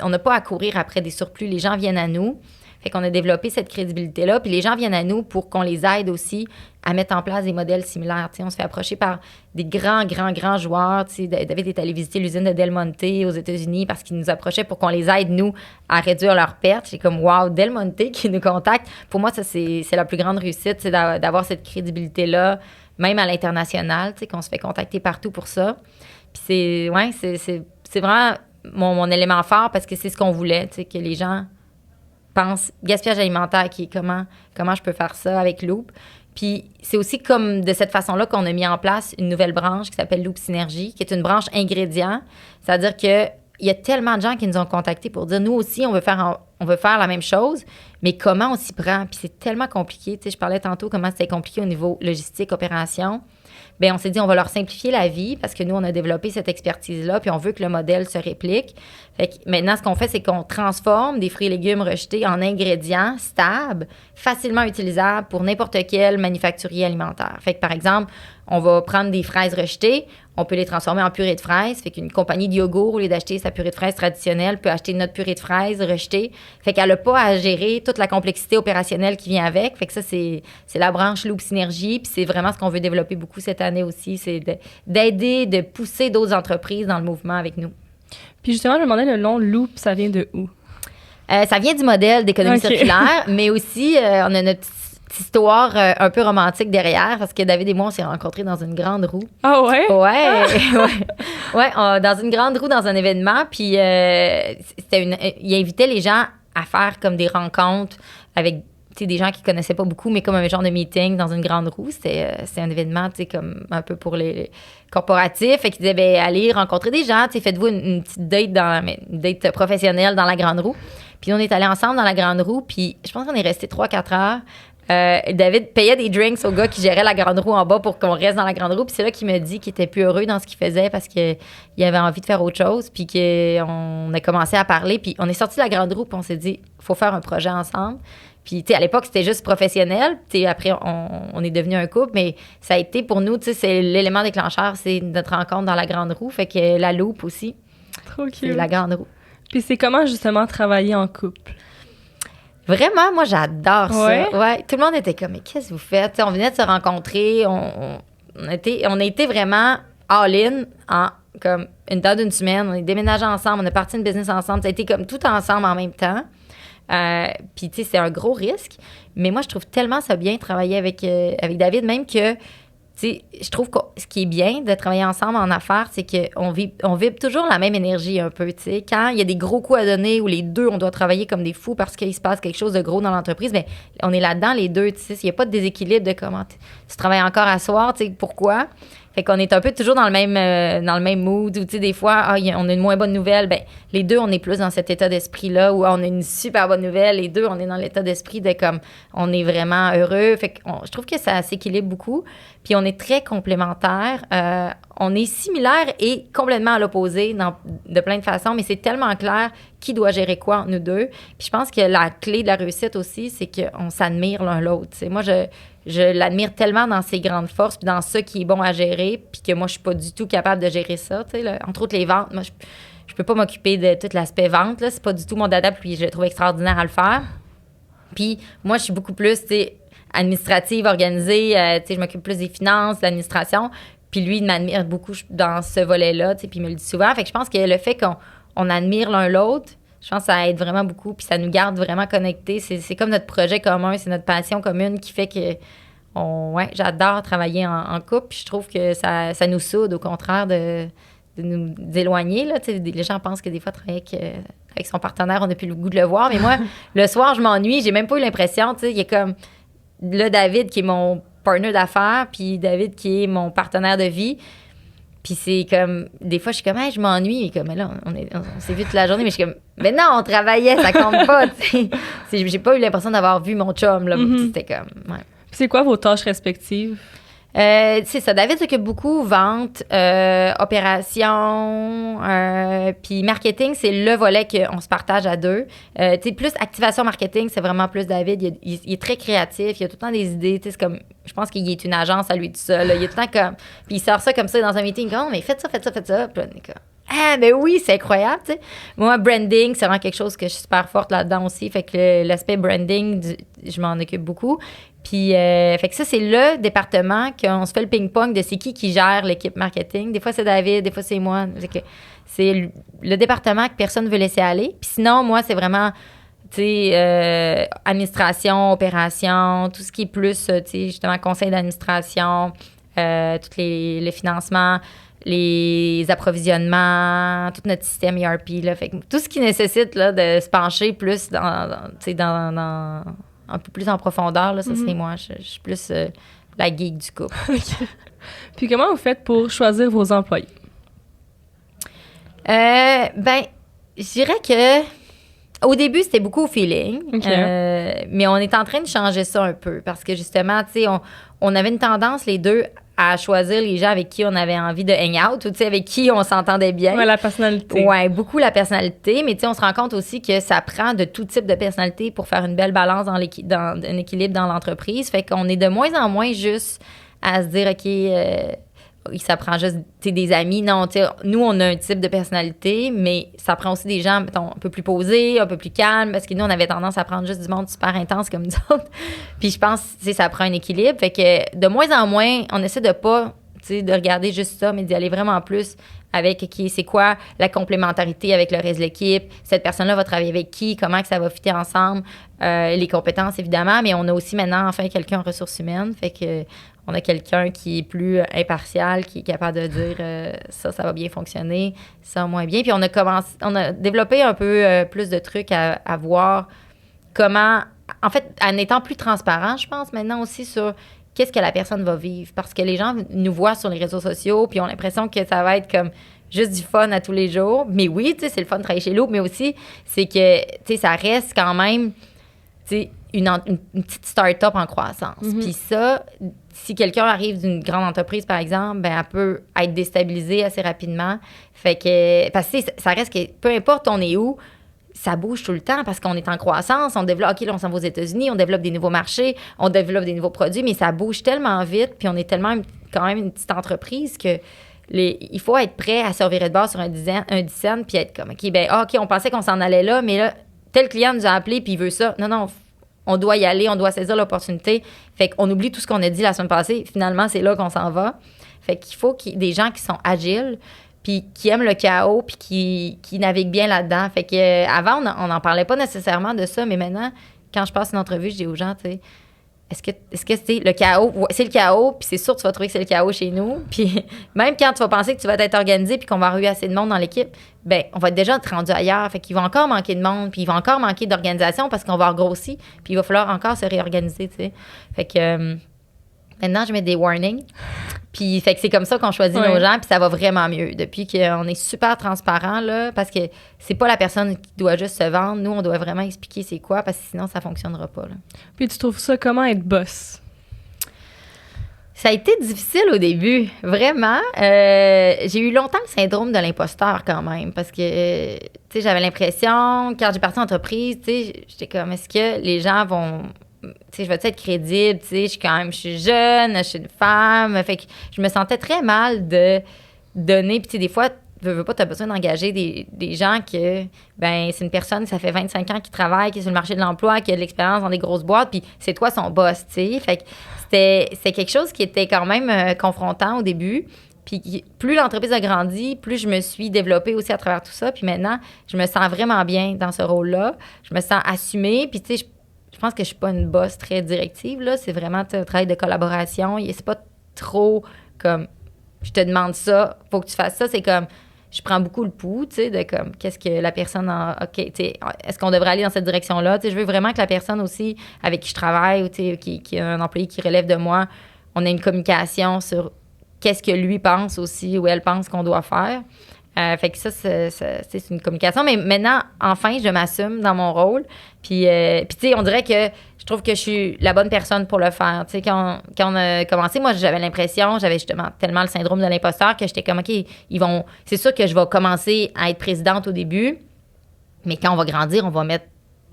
On n'a pas à courir après des surplus. Les gens viennent à nous. Fait qu'on a développé cette crédibilité-là. Puis les gens viennent à nous pour qu'on les aide aussi à mettre en place des modèles similaires. T'sais, on se fait approcher par des grands joueurs. T'sais, David est allé visiter l'usine de Del Monte aux États-Unis parce qu'ils nous approchaient pour qu'on les aide, nous, à réduire leurs pertes. C'est comme, wow, Del Monte qui nous contacte. Pour moi, ça, c'est la plus grande réussite, c'est d'avoir cette crédibilité-là, même à l'international, qu'on se fait contacter partout pour ça. Puis c'est vraiment mon élément fort parce que c'est ce qu'on voulait, que les gens pense gaspillage alimentaire, qui est comment je peux faire ça avec Loop. Puis c'est aussi comme de cette façon-là qu'on a mis en place une nouvelle branche qui s'appelle Loop Synergie, qui est une branche ingrédients. C'est-à-dire qu'il y a tellement de gens qui nous ont contactés pour dire, nous aussi, on veut faire la même chose, mais comment on s'y prend? Puis c'est tellement compliqué. Tu sais, je parlais tantôt comment c'était compliqué au niveau logistique, opération. Bien, on s'est dit, on va leur simplifier la vie parce que nous, on a développé cette expertise-là, puis on veut que le modèle se réplique. Fait que maintenant, ce qu'on fait, c'est qu'on transforme des fruits et légumes rejetés en ingrédients stables, facilement utilisables pour n'importe quel manufacturier alimentaire. Fait que, par exemple, on va prendre des fraises rejetées, on peut les transformer en purée de fraises. Fait qu'une compagnie de yogourt, au lieu d'acheter sa purée de fraises traditionnelle, peut acheter notre purée de fraises rejetée. Fait qu'elle n'a pas à gérer toute la complexité opérationnelle qui vient avec. Fait que ça, c'est la branche Loop Synergie. Puis c'est vraiment ce qu'on veut développer beaucoup cette année aussi, c'est d'aider, de pousser d'autres entreprises dans le mouvement avec nous. Puis justement, je me demandais, le nom Loop, ça vient de où? Ça vient du modèle d'économie circulaire, mais aussi, on a notre petite histoire un peu romantique derrière, parce que David et moi, on s'est rencontrés dans une grande roue. Ah ouais? Ouais, dans une grande roue, dans un événement, puis il invitait les gens à faire comme des rencontres avec des gens qui connaissaient pas beaucoup, mais comme un genre de meeting dans une grande roue. C'était un événement, comme un peu pour les corporatifs. Fait qu'ils disaient, ben allez rencontrer des gens, faites-vous une petite date, une date professionnelle dans la grande roue. Puis on est allés ensemble dans la grande roue, puis je pense qu'on est resté 3-4 heures. David payait des drinks au gars qui gérait la grande roue en bas pour qu'on reste dans la grande roue. Puis c'est là qu'il me dit qu'il était plus heureux dans ce qu'il faisait parce qu'il avait envie de faire autre chose. Puis qu'on a commencé à parler. Puis on est sorti de la grande roue puis on s'est dit, faut faire un projet ensemble. Puis, tu sais, à l'époque, c'était juste professionnel. Tu sais, après, on est devenu un couple. Mais ça a été pour nous, tu sais, c'est l'élément déclencheur, c'est notre rencontre dans la grande roue. Fait que la loupe aussi. Trop cute. C'est la grande roue. Puis c'est comment, justement, travailler en couple? Vraiment, moi, j'adore ça. Ouais. Ouais. Tout le monde était comme, mais qu'est-ce que vous faites? T'sais, on venait de se rencontrer. On a été vraiment all-in comme dans une semaine. On est déménagé ensemble. On a parti une business ensemble. Ça a été comme tout ensemble en même temps. Puis, tu sais, c'est un gros risque. Mais moi, je trouve tellement ça bien de travailler avec David, même que, tu sais, je trouve que ce qui est bien de travailler ensemble en affaires, c'est qu'on vibre toujours la même énergie un peu, tu sais. Quand il y a des gros coups à donner où les deux, on doit travailler comme des fous parce qu'il se passe quelque chose de gros dans l'entreprise, bien, on est là-dedans, les deux, tu sais. Il n'y a pas de déséquilibre de comment tu travailles encore à soir, tu sais, pourquoi. Fait qu'on est un peu toujours dans le même mood, ou tu sais, des fois, on a une moins bonne nouvelle, ben les deux, on est plus dans cet état d'esprit-là, ou on a une super bonne nouvelle, les deux, on est dans l'état d'esprit de comme, on est vraiment heureux. Fait que je trouve que ça s'équilibre beaucoup, puis on est très complémentaires. On est similaires et complètement à l'opposé de plein de façons, mais c'est tellement clair qui doit gérer quoi entre nous deux. Puis je pense que la clé de la réussite aussi, c'est qu'on s'admire l'un l'autre. T'sais. Moi, je l'admire tellement dans ses grandes forces puis dans ce qui est bon à gérer, puis que moi, je suis pas du tout capable de gérer ça. Entre autres, les ventes, moi, je peux pas m'occuper de tout l'aspect vente. Là. C'est pas du tout mon dada, puis je le trouve extraordinaire à le faire. Puis moi, je suis beaucoup plus administrative, organisée. Je m'occupe plus des finances, de l'administration. Puis lui, il m'admire beaucoup dans ce volet-là, puis il me le dit souvent. Fait que je pense que le fait qu'on admire l'un l'autre, je pense que ça aide vraiment beaucoup, puis ça nous garde vraiment connectés. C'est comme notre projet commun, c'est notre passion commune qui fait que j'adore travailler en couple, puis je trouve que ça nous soude, au contraire de nous éloigner. Là. Les gens pensent que des fois, travailler avec son partenaire, on n'a plus le goût de le voir, mais moi, le soir, je m'ennuie, j'ai même pas eu l'impression, il y a comme là, David qui est mon partner d'affaires, puis David qui est mon partenaire de vie. Puis c'est comme, des fois, je suis comme, hey, je m'ennuie. Comme, mais là, on s'est vu toute la journée, mais je suis comme, mais non, on travaillait, ça compte pas. J'ai pas eu l'impression d'avoir vu mon chum. Là, C'était comme, ouais. Puis c'est quoi vos tâches respectives? C'est ça. David s'occupe beaucoup vente, opération, puis marketing, c'est le volet qu'on se partage à deux. Tu sais, plus activation marketing, c'est vraiment plus David. Il est très créatif, il a tout le temps des idées. Tu sais, c'est comme, je pense qu'il est une agence à lui tout seul. Là. Il est tout le temps comme, puis il sort ça comme ça dans un meeting. Comme, oh, mais faites ça. Puis là, on est comme, ah, ben oui, c'est incroyable, tu sais. Moi, branding, c'est vraiment quelque chose que je suis super forte là-dedans aussi. Fait que l'aspect branding, je m'en occupe beaucoup. Puis, fait que ça, c'est le département qu'on se fait le ping-pong de c'est qui gère l'équipe marketing. Des fois, c'est David, des fois, c'est moi. C'est le département que personne ne veut laisser aller. Puis sinon, moi, c'est vraiment, tu sais, administration, opération, tout ce qui est plus, tu sais, justement, conseil d'administration, tous les financements, les approvisionnements, tout notre système ERP. Là, fait que tout ce qui nécessite là, de se pencher plus dans un peu plus en profondeur, là, ça, c'est moi. Je suis plus la geek du couple. Okay. Puis comment vous faites pour choisir vos employés? Ben, je dirais que au début, c'était beaucoup au feeling. Okay. Mais on est en train de changer ça un peu parce que justement, tu sais, on avait une tendance, les deux, à choisir les gens avec qui on avait envie de hang out ou tu sais, avec qui on s'entendait bien. Ouais, la personnalité. Ouais, beaucoup la personnalité. Mais tu sais, on se rend compte aussi que ça prend de tout type de personnalité pour faire une belle balance dans un équilibre dans l'entreprise. Fait qu'on est de moins en moins juste à se dire, OK, ça prend juste des amis. Non, nous, on a un type de personnalité, mais ça prend aussi des gens, mettons, un peu plus posés, un peu plus calmes, parce que nous, on avait tendance à prendre juste du monde super intense comme nous autres. Puis je pense que ça prend un équilibre. Fait que de moins en moins, on essaie de pas de regarder juste ça, mais d'y aller vraiment plus avec c'est quoi la complémentarité avec le reste de l'équipe. Cette personne-là va travailler avec qui, comment que ça va fitter ensemble, les compétences, évidemment, mais on a aussi maintenant, enfin, quelqu'un en ressources humaines. Fait que on a quelqu'un qui est plus impartial, qui est capable de dire ça va bien fonctionner, ça moins bien. Puis on a développé un peu plus de trucs à voir comment en fait, en étant plus transparent, je pense, maintenant aussi sur qu'est-ce que la personne va vivre. Parce que les gens nous voient sur les réseaux sociaux, puis ont l'impression que ça va être comme juste du fun à tous les jours. Mais oui, tu sais, c'est le fun de travailler chez Loop, mais aussi, c'est que, tu sais, ça reste quand même, tu sais, une petite start-up en croissance. Puis ça, si quelqu'un arrive d'une grande entreprise, par exemple, ben elle peut être déstabilisée assez rapidement. Fait que, parce que ça reste que, peu importe on est où, ça bouge tout le temps parce qu'on est en croissance, on développe, OK, là, on s'en va aux États-Unis, on développe des nouveaux marchés, on développe des nouveaux produits, mais ça bouge tellement vite, puis on est tellement, quand même, une petite entreprise que il faut être prêt à se revirer de bord sur un dizaine, puis être comme, OK, ben, OK, on pensait qu'on s'en allait là, mais là, tel client nous a appelé, puis il veut ça. Non, on doit y aller, on doit saisir l'opportunité. Fait qu'on oublie tout ce qu'on a dit la semaine passée. Finalement, c'est là qu'on s'en va. Fait qu'il faut qu'il y ait des gens qui sont agiles, puis qui aiment le chaos, puis qui naviguent bien là-dedans. Fait que avant, on n'en parlait pas nécessairement de ça, mais maintenant, quand je passe une entrevue, je dis aux gens, tu sais, est-ce que c'est le chaos? Ouais, c'est le chaos, puis c'est sûr que tu vas trouver que c'est le chaos chez nous. Puis même quand tu vas penser que tu vas être organisé puis qu'on va avoir assez de monde dans l'équipe, ben on va déjà être rendu ailleurs. Fait qu'il va encore manquer de monde, puis il va encore manquer d'organisation parce qu'on va regrossir, puis il va falloir encore se réorganiser, tu sais. Fait que maintenant, je mets des warnings. Puis fait que c'est comme ça qu'on choisit nos gens, puis ça va vraiment mieux. Depuis qu'on est super transparent, là, parce que c'est pas la personne qui doit juste se vendre. Nous, on doit vraiment expliquer c'est quoi, parce que sinon, ça fonctionnera pas, là. Puis tu trouves ça comment être boss? Ça a été difficile au début, vraiment. J'ai eu longtemps le syndrome de l'imposteur quand même, parce que, tu sais, j'avais l'impression, quand j'ai parti en entreprise, tu sais, j'étais comme, est-ce que les gens vont... Tu sais, je vais être crédible, tu sais, je suis jeune, je suis une femme. Fait que je me sentais très mal de donner. Puis, tu sais, des fois, veux pas, tu as besoin d'engager des gens que, ben c'est une personne, ça fait 25 ans qui travaille, qui est sur le marché de l'emploi, qui a de l'expérience dans des grosses boîtes, puis c'est toi son boss, tu sais. Fait que c'était quelque chose qui était quand même confrontant au début. Puis plus l'entreprise a grandi, plus je me suis développée aussi à travers tout ça. Puis maintenant, je me sens vraiment bien dans ce rôle-là. Je me sens assumée. Puis, tu sais, je pense que je suis pas une boss très directive, là. C'est vraiment un travail de collaboration. C'est pas trop comme, je te demande ça, faut que tu fasses ça. C'est comme, je prends beaucoup le pouls, tu sais, de comme, qu'est-ce que la personne OK, tu sais, est-ce qu'on devrait aller dans cette direction-là? Tu sais, je veux vraiment que la personne aussi avec qui je travaille ou, tu sais, qui est un employé qui relève de moi, on ait une communication sur qu'est-ce que lui pense aussi ou elle pense qu'on doit faire. Fait que ça, c'est une communication. Mais maintenant, enfin, je m'assume dans mon rôle. Puis tu sais, on dirait que je trouve que je suis la bonne personne pour le faire. Tu sais, quand on a commencé, moi, j'avais l'impression, j'avais justement tellement le syndrome de l'imposteur que j'étais comme, OK, c'est sûr que je vais commencer à être présidente au début, mais quand on va grandir, on va mettre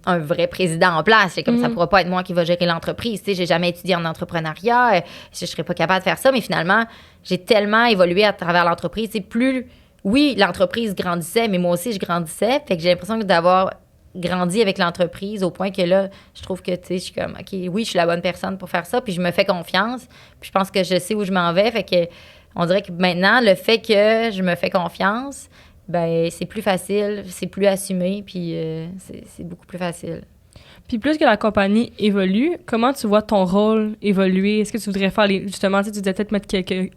un vrai président en place. C'est comme ça pourra pas être moi qui va gérer l'entreprise. Tu sais, j'ai jamais étudié en entrepreneuriat. Je serais pas capable de faire ça. Mais finalement, j'ai tellement évolué à travers l'entreprise. C'est plus... Oui, l'entreprise grandissait, mais moi aussi, je grandissais. Fait que j'ai l'impression d'avoir grandi avec l'entreprise au point que là, je trouve que, tu sais, je suis comme, OK, oui, je suis la bonne personne pour faire ça, puis je me fais confiance, puis je pense que je sais où je m'en vais. Fait que on dirait que maintenant, le fait que je me fais confiance, ben c'est plus facile, c'est plus assumé, puis c'est beaucoup plus facile. Puis plus que la compagnie évolue, comment tu vois ton rôle évoluer? Est-ce que tu voudrais faire justement, tu disais peut-être mettre quelqu'un,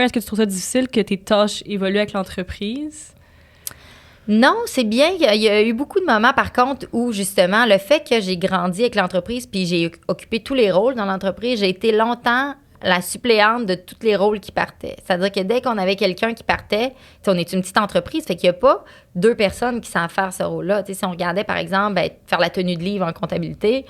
est-ce que tu trouves ça difficile que tes tâches évoluent avec l'entreprise? Non, c'est bien. Il y a eu beaucoup de moments, par contre, où justement, le fait que j'ai grandi avec l'entreprise puis j'ai occupé tous les rôles dans l'entreprise, j'ai été longtemps la suppléante de tous les rôles qui partaient. C'est-à-dire que dès qu'on avait quelqu'un qui partait, on est une petite entreprise, fait qu'il n'y a pas deux personnes qui savent faire ce rôle-là. T'sais, si on regardait, par exemple, faire la tenue de livre en comptabilité,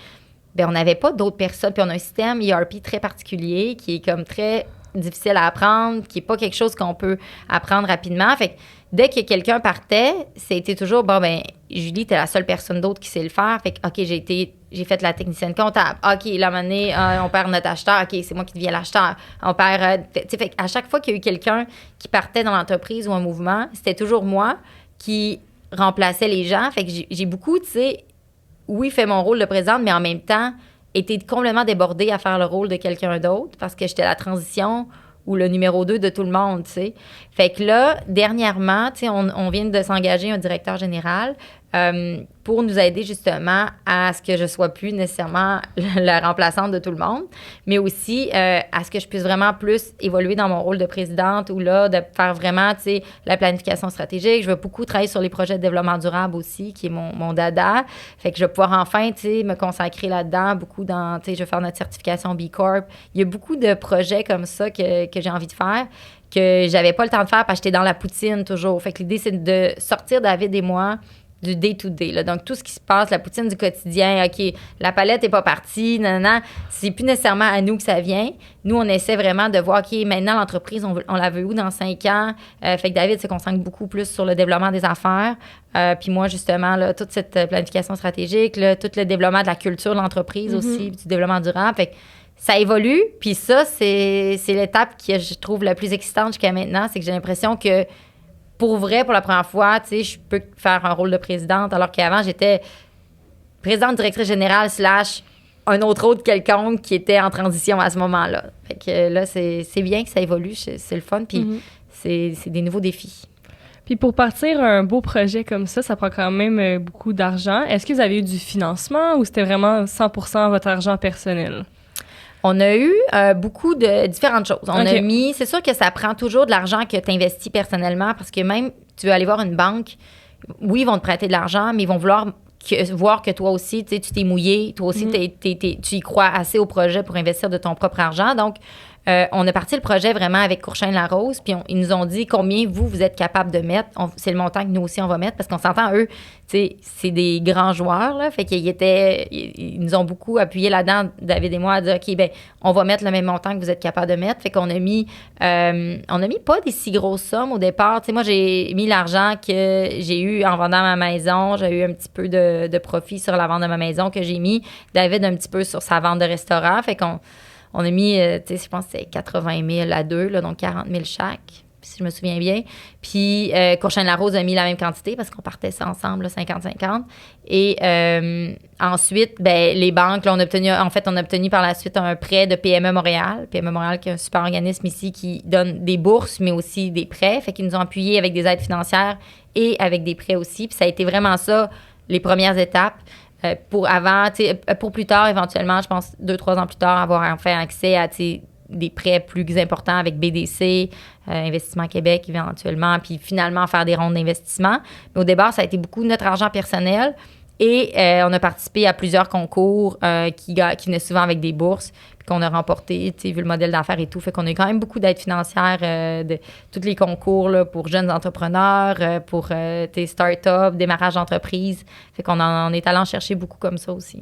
ben on n'avait pas d'autres personnes. Puis on a un système ERP très particulier qui est comme très difficile à apprendre, qui n'est pas quelque chose qu'on peut apprendre rapidement. Fait que dès que quelqu'un partait, c'était toujours, bon, ben Julie, t'es la seule personne d'autre qui sait le faire. Fait que, OK, j'ai fait la technicienne comptable. OK, là, à un moment donné, on perd notre acheteur. OK, c'est moi qui deviens l'acheteur. On perd... tu sais, fait qu'à chaque fois qu'il y a eu quelqu'un qui partait dans l'entreprise ou un mouvement, c'était toujours moi qui remplaçais les gens. Fait que j'ai beaucoup, tu sais, oui, fait mon rôle de présidente, mais en même temps, été complètement débordée à faire le rôle de quelqu'un d'autre parce que j'étais la transition ou le numéro 2 de tout le monde, tu sais. Fait que là, dernièrement, tu sais, on vient de s'engager un directeur général pour nous aider justement à ce que je sois plus nécessairement la remplaçante de tout le monde, mais aussi à ce que je puisse vraiment plus évoluer dans mon rôle de présidente ou là, de faire vraiment, tu sais, la planification stratégique. Je veux beaucoup travailler sur les projets de développement durable aussi, qui est mon dada. Fait que je vais pouvoir enfin, tu sais, me consacrer là-dedans, beaucoup dans, tu sais, je vais faire notre certification B Corp. Il y a beaucoup de projets comme ça que j'ai envie de faire, que j'avais pas le temps de faire parce que j'étais dans la poutine toujours. Fait que l'idée, c'est de sortir David et moi du day-to-day. Là. Donc, tout ce qui se passe, la poutine du quotidien, OK, la palette n'est pas partie, nanana, c'est plus nécessairement à nous que ça vient. Nous, on essaie vraiment de voir, OK, maintenant, l'entreprise, on la veut où dans 5 ans? Fait que David se concentre beaucoup plus sur le développement des affaires. Puis moi, justement, là, toute cette planification stratégique, là, tout le développement de la culture de l'entreprise aussi, du développement durable. Fait que ça évolue. Puis ça, c'est l'étape que je trouve la plus excitante jusqu'à maintenant. C'est que j'ai l'impression que pour vrai, pour la première fois, tu sais, je peux faire un rôle de présidente, alors qu'avant, j'étais présidente directrice générale / un autre rôle quelconque qui était en transition à ce moment-là. Fait que là, c'est bien que ça évolue, c'est le fun, puis c'est des nouveaux défis. Puis pour partir un beau projet comme ça prend quand même beaucoup d'argent. Est-ce que vous avez eu du financement ou c'était vraiment 100% votre argent personnel? On a eu beaucoup de différentes choses. On a mis, c'est sûr que ça prend toujours de l'argent que tu investis personnellement parce que même tu veux aller voir une banque, oui, ils vont te prêter de l'argent, mais ils vont vouloir voir que toi aussi, tu t'es mouillé, toi aussi, tu y crois assez au projet pour investir de ton propre argent. Donc, on a parti le projet vraiment avec Courchaine-Larose, puis ils nous ont dit combien vous êtes capable de mettre. C'est le montant que nous aussi, on va mettre, parce qu'on s'entend, eux, tu sais, c'est des grands joueurs, là, fait ils nous ont beaucoup appuyé là-dedans, David et moi, à dire, OK, ben on va mettre le même montant que vous êtes capable de mettre. Fait qu'on a mis pas des si grosses sommes au départ. Tu sais, moi, j'ai mis l'argent que j'ai eu en vendant ma maison. J'ai eu un petit peu de profit sur la vente de ma maison que j'ai mis. David, un petit peu sur sa vente de restaurant. Fait qu'on a mis, tu sais, je pense que c'est 80 000 à deux, là, donc 40 000 chaque, si je me souviens bien. Puis, Courchaine-Larose a mis la même quantité parce qu'on partait ça ensemble, 50-50. Et ensuite, ben, les banques, là, on a obtenu par la suite un prêt de PME Montréal. PME Montréal, qui est un super organisme ici qui donne des bourses, mais aussi des prêts. Fait qu'ils nous ont appuyés avec des aides financières et avec des prêts aussi. Puis ça a été vraiment ça, les premières étapes. Pour plus tard, éventuellement, je pense 2-3 ans plus tard, avoir enfin accès à des prêts plus importants avec BDC, Investissement Québec éventuellement, puis finalement faire des rondes d'investissement. Mais au départ, ça a été beaucoup de notre argent personnel et on a participé à plusieurs concours qui venaient souvent avec des bourses puis qu'on a remporté, vu le modèle d'affaires et tout. Fait qu'on a eu quand même beaucoup d'aides financières de tous les concours là, pour jeunes entrepreneurs, pour start-up, démarrage d'entreprise. Fait qu'on en est allé en chercher beaucoup comme ça aussi.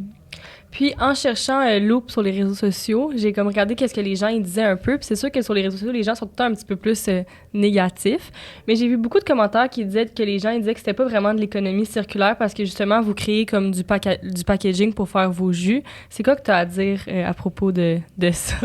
Puis, en cherchant Loop sur les réseaux sociaux, j'ai comme regardé qu'est-ce que les gens ils disaient un peu. Puis c'est sûr que sur les réseaux sociaux, les gens sont tout le temps un petit peu plus négatifs. Mais j'ai vu beaucoup de commentaires qui disaient que les gens ils disaient que c'était pas vraiment de l'économie circulaire parce que justement, vous créez comme du packaging pour faire vos jus. C'est quoi que tu as à dire à propos de ça?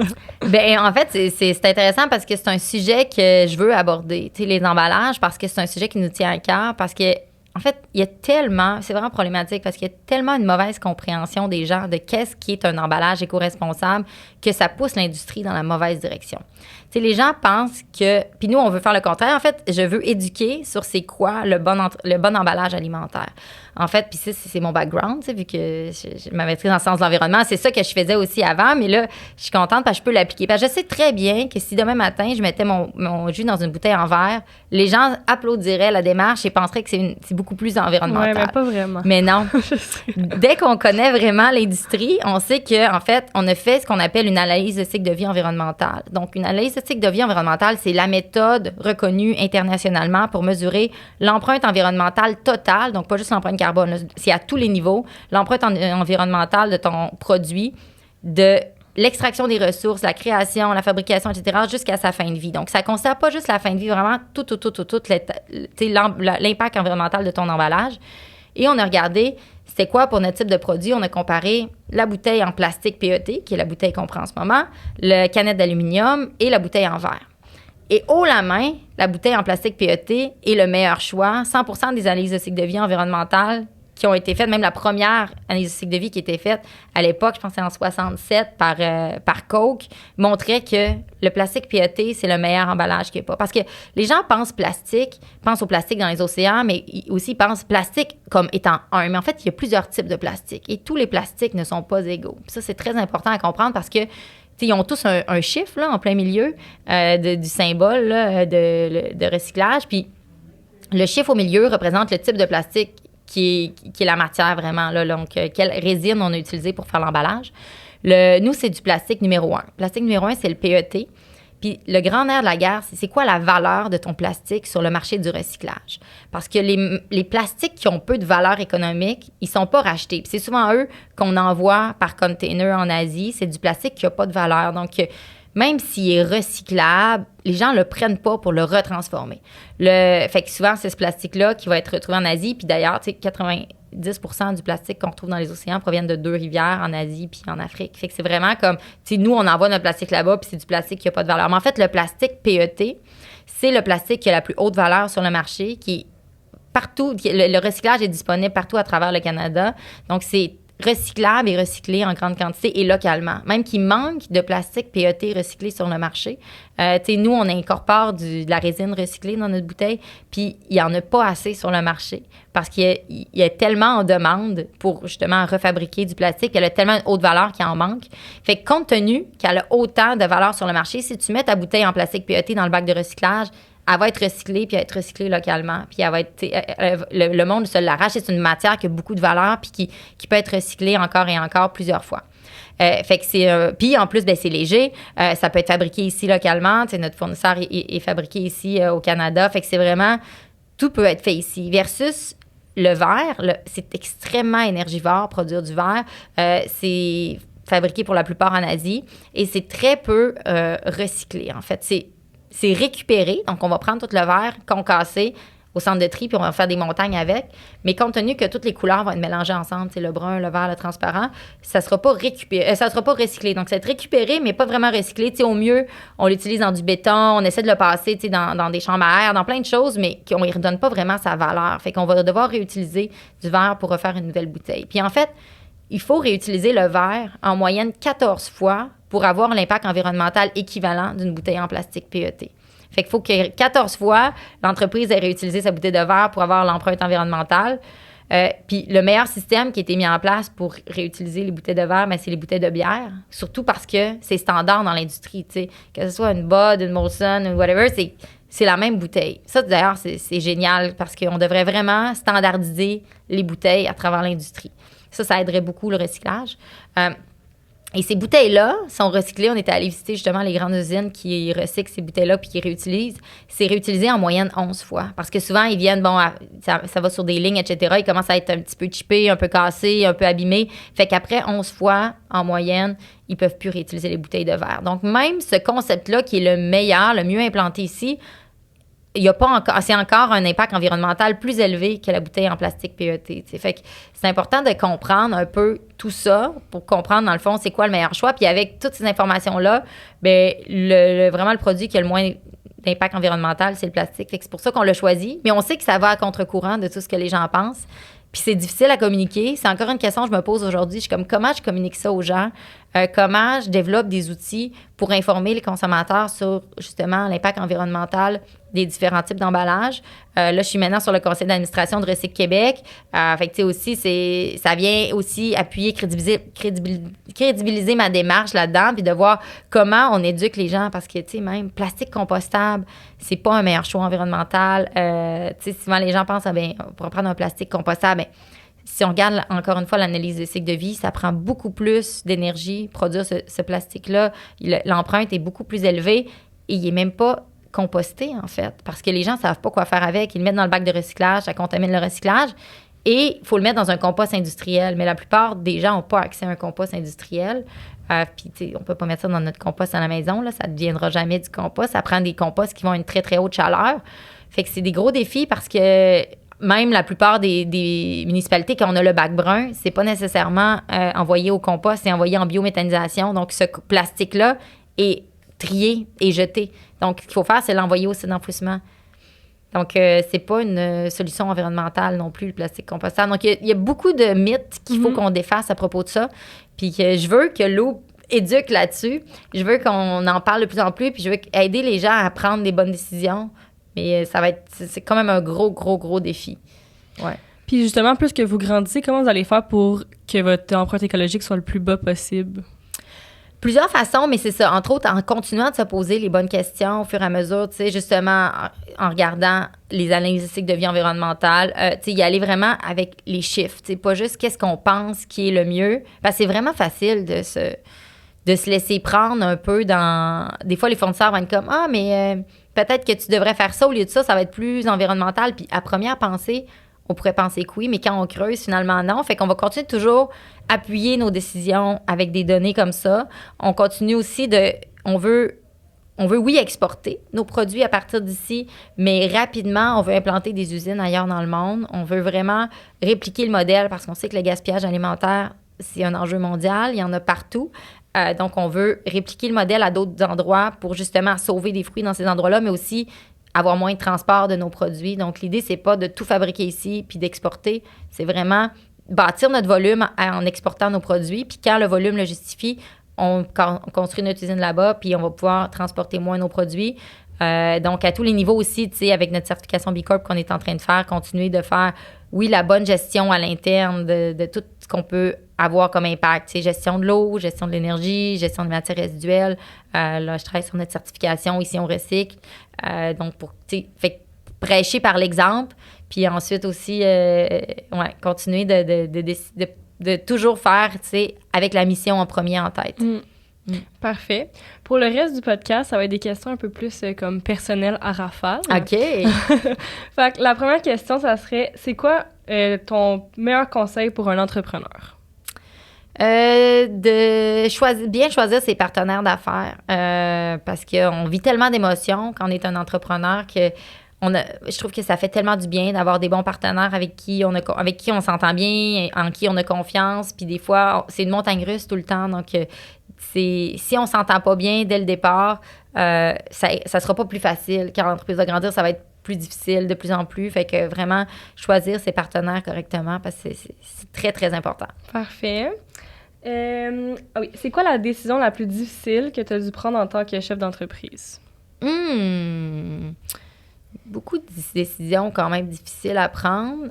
Bien, en fait, c'est intéressant parce que c'est un sujet que je veux aborder. Tu sais, les emballages, parce que c'est un sujet qui nous tient à cœur, parce que en fait, il y a tellement, c'est vraiment problématique parce qu'il y a tellement une mauvaise compréhension des gens de qu'est-ce qui est un emballage éco-responsable que ça pousse l'industrie dans la mauvaise direction. Tu sais, les gens pensent que, puis nous, on veut faire le contraire. En fait, je veux éduquer sur c'est quoi le bon emballage alimentaire. En fait, puis c'est mon background, tu sais, vu que je ma maîtrise en sciences de l'environnement, c'est ça que je faisais aussi avant, mais là, je suis contente parce que je peux l'appliquer. Parce que je sais très bien que si demain matin, je mettais mon jus dans une bouteille en verre, les gens applaudiraient la démarche et penseraient que c'est beaucoup plus environnemental. Oui, mais pas vraiment. Mais non. Dès qu'on connaît vraiment l'industrie, on sait qu'en fait, on a fait ce qu'on appelle une analyse de cycle de vie environnementale. Donc, une analyse de cycle de vie environnementale, c'est la méthode reconnue internationalement pour mesurer l'empreinte environnementale totale, donc pas juste l'empreinte carbone, là, c'est à tous les niveaux, l'empreinte environnementale de ton produit, de l'extraction des ressources, la création, la fabrication, etc., jusqu'à sa fin de vie. Donc, ça ne considère pas juste la fin de vie, vraiment tout l'impact environnemental de ton emballage. Et on a regardé, c'était quoi pour notre type de produit? On a comparé la bouteille en plastique PET, qui est la bouteille qu'on prend en ce moment, la canette d'aluminium et la bouteille en verre. Et haut la main, la bouteille en plastique PET est le meilleur choix. 100% des analyses de cycle de vie environnementale qui ont été faites, même la première analyse de cycle de vie qui a été faite à l'époque, je pense que c'est en 67 par Coke, montrait que le plastique PET, c'est le meilleur emballage qu'il n'y a pas. Parce que les gens pensent au plastique dans les océans, mais aussi pensent plastique comme étant un. Mais en fait, il y a plusieurs types de plastique et tous les plastiques ne sont pas égaux. Puis ça, c'est très important à comprendre parce que ils ont tous un chiffre là, en plein milieu du symbole là, de recyclage. Puis le chiffre au milieu représente le type de plastique qui est la matière vraiment, là, donc quelle résine on a utilisé pour faire l'emballage. Nous, c'est du plastique numéro 1. Le plastique numéro 1, c'est le PET. Puis le grand nerf de la guerre, c'est quoi la valeur de ton plastique sur le marché du recyclage? Parce que les plastiques qui ont peu de valeur économique, ils sont pas rachetés. Puis c'est souvent eux qu'on envoie par container en Asie. C'est du plastique qui a pas de valeur. Donc, même s'il est recyclable, les gens le prennent pas pour le retransformer. Fait que souvent, c'est ce plastique-là qui va être retrouvé en Asie. Puis d'ailleurs, 90% du plastique qu'on retrouve dans les océans proviennent de 2 rivières en Asie puis en Afrique. Fait que c'est vraiment comme, nous, on envoie notre plastique là-bas puis c'est du plastique qui n'a pas de valeur. Mais en fait, le plastique PET, c'est le plastique qui a la plus haute valeur sur le marché, qui est partout. Le recyclage est disponible partout à travers le Canada. Donc, c'est recyclable et recyclé en grande quantité et localement. Même qu'il manque de plastique PET recyclé sur le marché. Nous, on incorpore de la résine recyclée dans notre bouteille, puis il n'y en a pas assez sur le marché parce qu'il y a tellement en demande pour justement refabriquer du plastique, il y a tellement de haute valeur qu'il en manque. Fait que compte tenu qu'elle a autant de valeur sur le marché, si tu mets ta bouteille en plastique PET dans le bac de recyclage, elle va être recyclée, puis être recyclée localement. Puis elle va être, le monde se l'arrache. C'est une matière qui a beaucoup de valeur, puis qui peut être recyclée encore et encore plusieurs fois. Fait que c'est... puis en plus, c'est léger. Ça peut être fabriqué ici localement. Notre fournisseur est fabriqué ici au Canada. Fait que c'est vraiment... Tout peut être fait ici. Versus le verre, c'est extrêmement énergivore, produire du verre. C'est fabriqué pour la plupart en Asie. Et c'est très peu recyclé, en fait. C'est récupéré, donc on va prendre tout le verre concassé au centre de tri, puis on va faire des montagnes avec. Mais compte tenu que toutes les couleurs vont être mélangées ensemble, le brun, le vert, le transparent, ça ne sera pas ça sera pas recyclé. Donc, ça va être récupéré, mais pas vraiment recyclé. Au mieux, on l'utilise dans du béton, on essaie de le passer dans des chambres à air, dans plein de choses, mais qu'on ne lui redonne pas vraiment sa valeur. Fait qu'on va devoir réutiliser du verre pour refaire une nouvelle bouteille. Puis en fait, il faut réutiliser le verre en moyenne 14 fois pour avoir l'impact environnemental équivalent d'une bouteille en plastique PET. Fait qu'il faut que 14 fois, l'entreprise ait réutilisé sa bouteille de verre pour avoir l'empreinte environnementale. Puis le meilleur système qui a été mis en place pour réutiliser les bouteilles de verre, c'est les bouteilles de bière. Surtout parce que c'est standard dans l'industrie. Que ce soit une Bud, une Molson, ou whatever, c'est la même bouteille. Ça, d'ailleurs, c'est génial parce qu'on devrait vraiment standardiser les bouteilles à travers l'industrie. Ça aiderait beaucoup le recyclage. Et ces bouteilles-là sont recyclées. On était allé visiter justement les grandes usines qui recyclent ces bouteilles-là puis qui réutilisent. C'est réutilisé en moyenne 11 fois. Parce que souvent, ils viennent, ça va sur des lignes, etc. Ils commencent à être un petit peu chippés, un peu cassés, un peu abîmés. Fait qu'après 11 fois, en moyenne, ils ne peuvent plus réutiliser les bouteilles de verre. Donc, même ce concept-là qui est le meilleur, le mieux implanté ici, c'est encore un impact environnemental plus élevé que la bouteille en plastique PET. Fait que c'est important de comprendre un peu tout ça pour comprendre, dans le fond, c'est quoi le meilleur choix. Puis avec toutes ces informations-là, vraiment le produit qui a le moins d'impact environnemental, c'est le plastique. Fait que c'est pour ça qu'on l'a choisi. Mais on sait que ça va à contre-courant de tout ce que les gens pensent. Puis c'est difficile à communiquer. C'est encore une question que je me pose aujourd'hui. Je suis comme, comment je communique ça aux gens? Comment je développe des outils pour informer les consommateurs sur, justement, l'impact environnemental des différents types d'emballages. Là, je suis maintenant sur le conseil d'administration de Recycle Québec. Fait que, aussi, ça vient aussi appuyer, crédibiliser ma démarche là-dedans, puis de voir comment on éduque les gens, parce que, même plastique compostable, c'est pas un meilleur choix environnemental. Souvent, les gens pensent, on pourrait prendre un plastique compostable. Si on regarde, encore une fois, l'analyse de cycle de vie, ça prend beaucoup plus d'énergie, produire ce plastique-là. L'empreinte est beaucoup plus élevée et il n'est même pas composté, en fait, parce que les gens ne savent pas quoi faire avec. Ils le mettent dans le bac de recyclage, ça contamine le recyclage et il faut le mettre dans un compost industriel. Mais la plupart des gens n'ont pas accès à un compost industriel. Puis, on ne peut pas mettre ça dans notre compost à la maison, là, ça ne deviendra jamais du compost. Ça prend des composts qui vont à une très, très haute chaleur. Fait que c'est des gros défis parce que même la plupart des municipalités, quand on a le bac brun, c'est pas nécessairement envoyé au compost, c'est envoyé en biométhanisation. Donc, ce plastique-là est trié et jeté. Donc, ce qu'il faut faire, c'est l'envoyer au site d'enfouissement. Donc, c'est pas une solution environnementale non plus, le plastique compostable. Donc, il y a beaucoup de mythes qu'il faut qu'on défasse à propos de ça. Puis que je veux que l'eau éduque là-dessus. Je veux qu'on en parle de plus en plus, puis je veux aider les gens à prendre les bonnes décisions. Mais c'est quand même un gros défi. Ouais. Puis justement, plus que vous grandissez, comment vous allez faire pour que votre empreinte écologique soit le plus bas possible? Plusieurs façons, mais c'est ça. Entre autres, en continuant de se poser les bonnes questions au fur et à mesure, tu sais, justement, en regardant les analyses de cycle de vie environnementale, tu sais, y aller vraiment avec les chiffres, tu sais, pas juste qu'est-ce qu'on pense qui est le mieux. Parce que c'est vraiment facile de se laisser prendre un peu dans... Des fois, les fournisseurs vont être comme « Ah, mais peut-être que tu devrais faire ça au lieu de ça, ça va être plus environnemental. » Puis à première pensée, on pourrait penser que oui, mais quand on creuse, finalement, non. Fait qu'on va continuer de toujours appuyer nos décisions avec des données comme ça. On continue aussi on veut, oui, exporter nos produits à partir d'ici, mais rapidement, on veut implanter des usines ailleurs dans le monde. On veut vraiment répliquer le modèle parce qu'on sait que le gaspillage alimentaire, c'est un enjeu mondial. Il y en a partout. Donc, on veut répliquer le modèle à d'autres endroits pour justement sauver des fruits dans ces endroits-là, mais aussi avoir moins de transport de nos produits. Donc, l'idée, c'est pas de tout fabriquer ici puis d'exporter. C'est vraiment bâtir notre volume en exportant nos produits. Puis quand le volume le justifie, on construit notre usine là-bas puis on va pouvoir transporter moins nos produits. Donc, à tous les niveaux aussi, tu sais, avec notre certification B Corp qu'on est en train de faire, continuer de faire, oui, la bonne gestion à l'interne de tout ce qu'on peut avoir comme impact. Tu sais, gestion de l'eau, gestion de l'énergie, gestion des matières résiduelles. Là, je travaille sur notre certification. Ici, on recycle. Donc, tu sais, fait prêcher par l'exemple. Puis ensuite aussi, continuer de toujours faire, tu sais, avec la mission en premier en tête. Parfait. Pour le reste du podcast, ça va être des questions un peu plus comme personnelles à rafale. OK. Fait que la première question, ça serait, c'est quoi ton meilleur conseil pour un entrepreneur? De bien choisir ses partenaires d'affaires parce qu'on vit tellement d'émotions quand on est un entrepreneur que je trouve que ça fait tellement du bien d'avoir des bons partenaires avec qui on s'entend bien, en qui on a confiance. Puis des fois, c'est une montagne russe tout le temps. Donc, si on s'entend pas bien dès le départ, ça sera pas plus facile. Quand l'entreprise va grandir, ça va être plus difficile de plus en plus. Fait que vraiment, choisir ses partenaires correctement parce que c'est très, très important. Parfait. Oui, c'est quoi la décision la plus difficile que tu as dû prendre en tant que chef d'entreprise? Beaucoup de décisions quand même difficiles à prendre.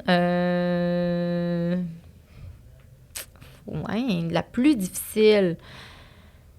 La plus difficile,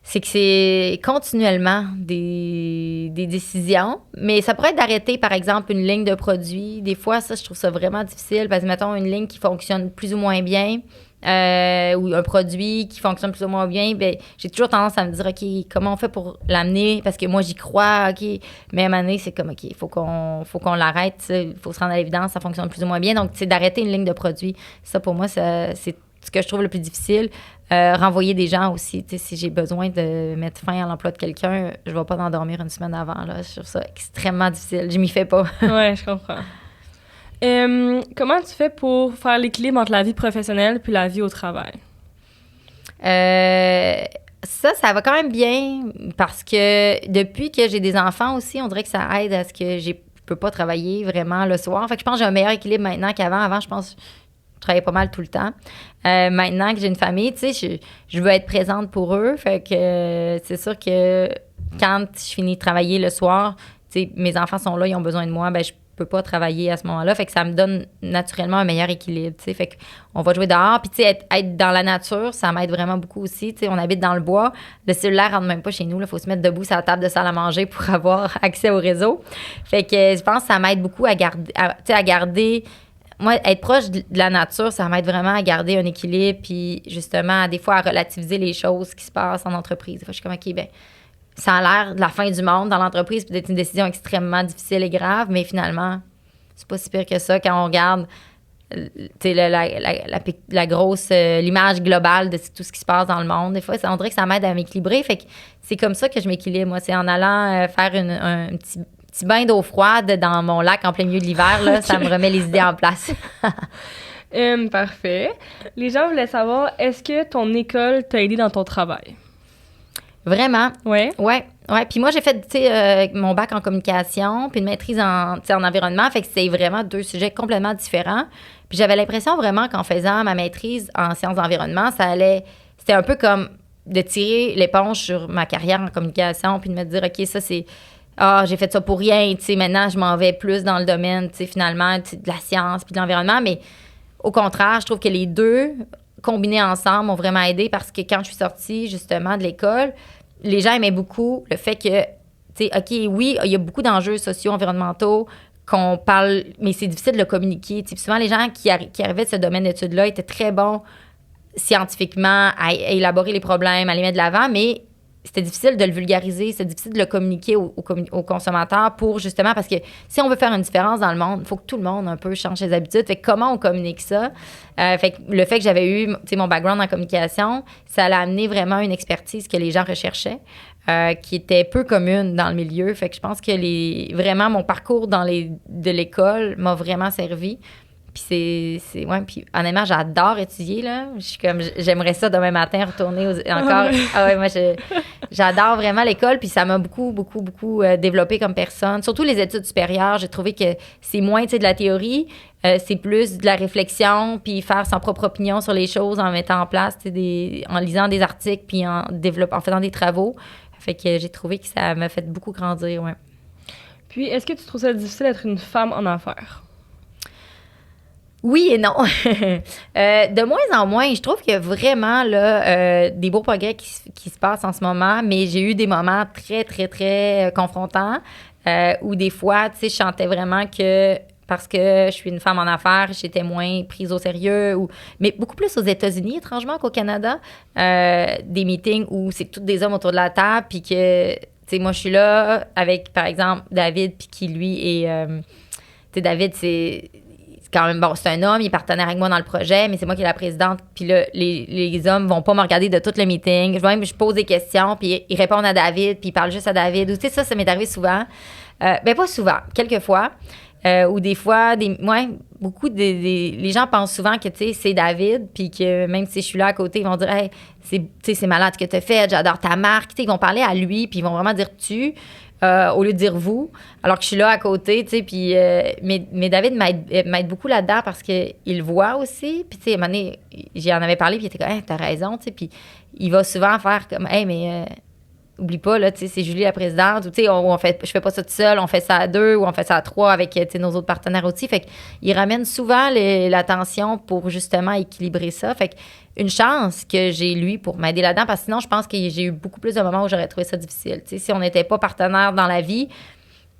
c'est que c'est continuellement des décisions. Mais ça pourrait être d'arrêter, par exemple, une ligne de produits. Des fois, ça, je trouve ça vraiment difficile parce que, mettons, une ligne qui fonctionne plus ou moins bien ou un produit qui fonctionne plus ou moins bien, bien, j'ai toujours tendance à me dire, OK, comment on fait pour l'amener? Parce que moi, j'y crois, OK. Mais à un moment donné, c'est comme, OK, il faut qu'on l'arrête. Il faut se rendre à l'évidence, ça fonctionne plus ou moins bien. Donc, c'est d'arrêter une ligne de produits. Ça, pour moi, c'est ce que je trouve le plus difficile. Renvoyer des gens aussi. Si j'ai besoin de mettre fin à l'emploi de quelqu'un, je ne vais pas m'endormir une semaine avant. Là. Je trouve ça extrêmement difficile. Je m'y fais pas. Ouais, je comprends. Comment tu fais pour faire l'équilibre entre la vie professionnelle puis la vie au travail? Ça va quand même bien parce que depuis que j'ai des enfants aussi, on dirait que ça aide à ce que je peux pas travailler vraiment le soir. Fait que je pense que j'ai un meilleur équilibre maintenant qu'avant. Avant, je pense que je travaillais pas mal tout le temps. Maintenant que j'ai une famille, tu sais, je veux être présente pour eux. Fait que c'est sûr que quand je finis de travailler le soir, tu sais, mes enfants sont là, ils ont besoin de moi, ben je peux pas travailler à ce moment-là. Fait que ça me donne naturellement un meilleur équilibre, tu sais. Fait qu'on va jouer dehors. Puis, tu sais, être dans la nature, ça m'aide vraiment beaucoup aussi. Tu sais, on habite dans le bois. Le cellulaire rentre même pas chez nous. Il faut se mettre debout sur la table de salle à manger pour avoir accès au réseau. Fait que je pense que ça m'aide beaucoup à garder... Moi, être proche de la nature, ça m'aide vraiment à garder un équilibre. Puis, justement, des fois, à relativiser les choses qui se passent en entreprise. Des fois, je suis comme, OK, ben ça a l'air de la fin du monde dans l'entreprise, peut-être une décision extrêmement difficile et grave, mais finalement, c'est pas si pire que ça quand on regarde la grosse, l'image globale de tout ce qui se passe dans le monde. Des fois, on dirait que ça m'aide à m'équilibrer. Fait que c'est comme ça que je m'équilibre, moi. C'est en allant faire un petit bain d'eau froide dans mon lac en plein milieu de l'hiver, là, ça me remet les idées en place. Parfait. Les gens voulaient savoir, est-ce que ton école t'a aidé dans ton travail? Vraiment. Ouais. Ouais. Puis moi, j'ai fait, tu sais, mon bac en communication, puis une maîtrise en environnement. Fait que c'est vraiment 2 sujets complètement différents. Puis j'avais l'impression vraiment qu'en faisant ma maîtrise en sciences d'environnement, c'était un peu comme de tirer l'éponge sur ma carrière en communication, puis de me dire, OK, ça, c'est... j'ai fait ça pour rien, tu sais, maintenant, je m'en vais plus dans le domaine, tu sais, finalement, de la science puis de l'environnement. Mais au contraire, je trouve que les deux, combinés ensemble, m'ont vraiment aidé parce que quand je suis sortie, justement, de l'école, les gens aimaient beaucoup le fait que, tu sais, OK, oui, il y a beaucoup d'enjeux sociaux, environnementaux, qu'on parle, mais c'est difficile de le communiquer. Tu sais, souvent, les gens qui arrivaient de ce domaine d'études-là étaient très bons scientifiquement à élaborer les problèmes, à les mettre de l'avant, mais c'était difficile de le vulgariser, c'est difficile de le communiquer aux consommateurs pour justement, parce que si on veut faire une différence dans le monde, il faut que tout le monde un peu change ses habitudes. Fait que comment on communique ça? Fait que le fait que j'avais eu mon background en communication, ça l'a amené vraiment une expertise que les gens recherchaient, qui était peu commune dans le milieu. Fait que je pense que vraiment mon parcours de l'école m'a vraiment servi. Puis ouais, puis honnêtement, j'adore étudier, là. Je suis comme, j'aimerais ça demain matin retourner encore. Ah ouais, moi, j'adore vraiment l'école, puis ça m'a beaucoup, beaucoup, beaucoup développé comme personne. Surtout les études supérieures, j'ai trouvé que c'est moins, tu sais, de la théorie, c'est plus de la réflexion, puis faire son propre opinion sur les choses en mettant en place, tu sais, en lisant des articles, puis en faisant des travaux. Fait que j'ai trouvé que ça m'a fait beaucoup grandir, ouais. Puis, est-ce que tu trouves ça difficile d'être une femme en affaires? Oui et non. De moins en moins, je trouve qu'il y a vraiment là, des beaux progrès qui se passent en ce moment, mais j'ai eu des moments très, très, très confrontants où des fois, tu sais, je sentais vraiment que parce que je suis une femme en affaires, j'étais moins prise au sérieux, mais beaucoup plus aux États-Unis, étrangement, qu'au Canada. Des meetings où c'est tous des hommes autour de la table, puis que, tu sais, moi, je suis là avec, par exemple, David, puis qui, lui, est... tu sais, David, c'est quand même, bon, c'est un homme, il est partenaire avec moi dans le projet, mais c'est moi qui est la présidente. Puis là, les hommes vont pas me regarder de tout le meeting. Je pose des questions, puis ils répondent à David, puis ils parlent juste à David. Tu sais, ça m'est arrivé souvent. Ben pas souvent, quelques fois. Ou des fois, beaucoup les gens pensent souvent que, tu sais, c'est David, puis que même si je suis là à côté, ils vont dire, hey, c'est malade ce que tu as fait, j'adore ta marque. Tu sais, ils vont parler à lui, puis ils vont vraiment dire tu. Au lieu de dire vous, alors que je suis là à côté, tu sais, puis... mais David m'aide beaucoup là-dedans parce qu'il le voit aussi, puis tu sais, à un moment donné, j'en avais parlé, puis il était comme, hey, t'as raison, tu sais, puis il va souvent faire comme, hey, mais oublie pas, là, tu sais, c'est Julie la présidente, ou tu sais, je fais pas ça toute seule, on fait ça à 2 ou on fait ça à 3 avec, tu sais, nos autres partenaires aussi, fait qu'il ramène souvent l'attention pour justement équilibrer ça, fait que une chance que j'ai lui pour m'aider là-dedans, parce que sinon, je pense que j'ai eu beaucoup plus de moments où j'aurais trouvé ça difficile. Tu sais, si on n'était pas partenaire dans la vie,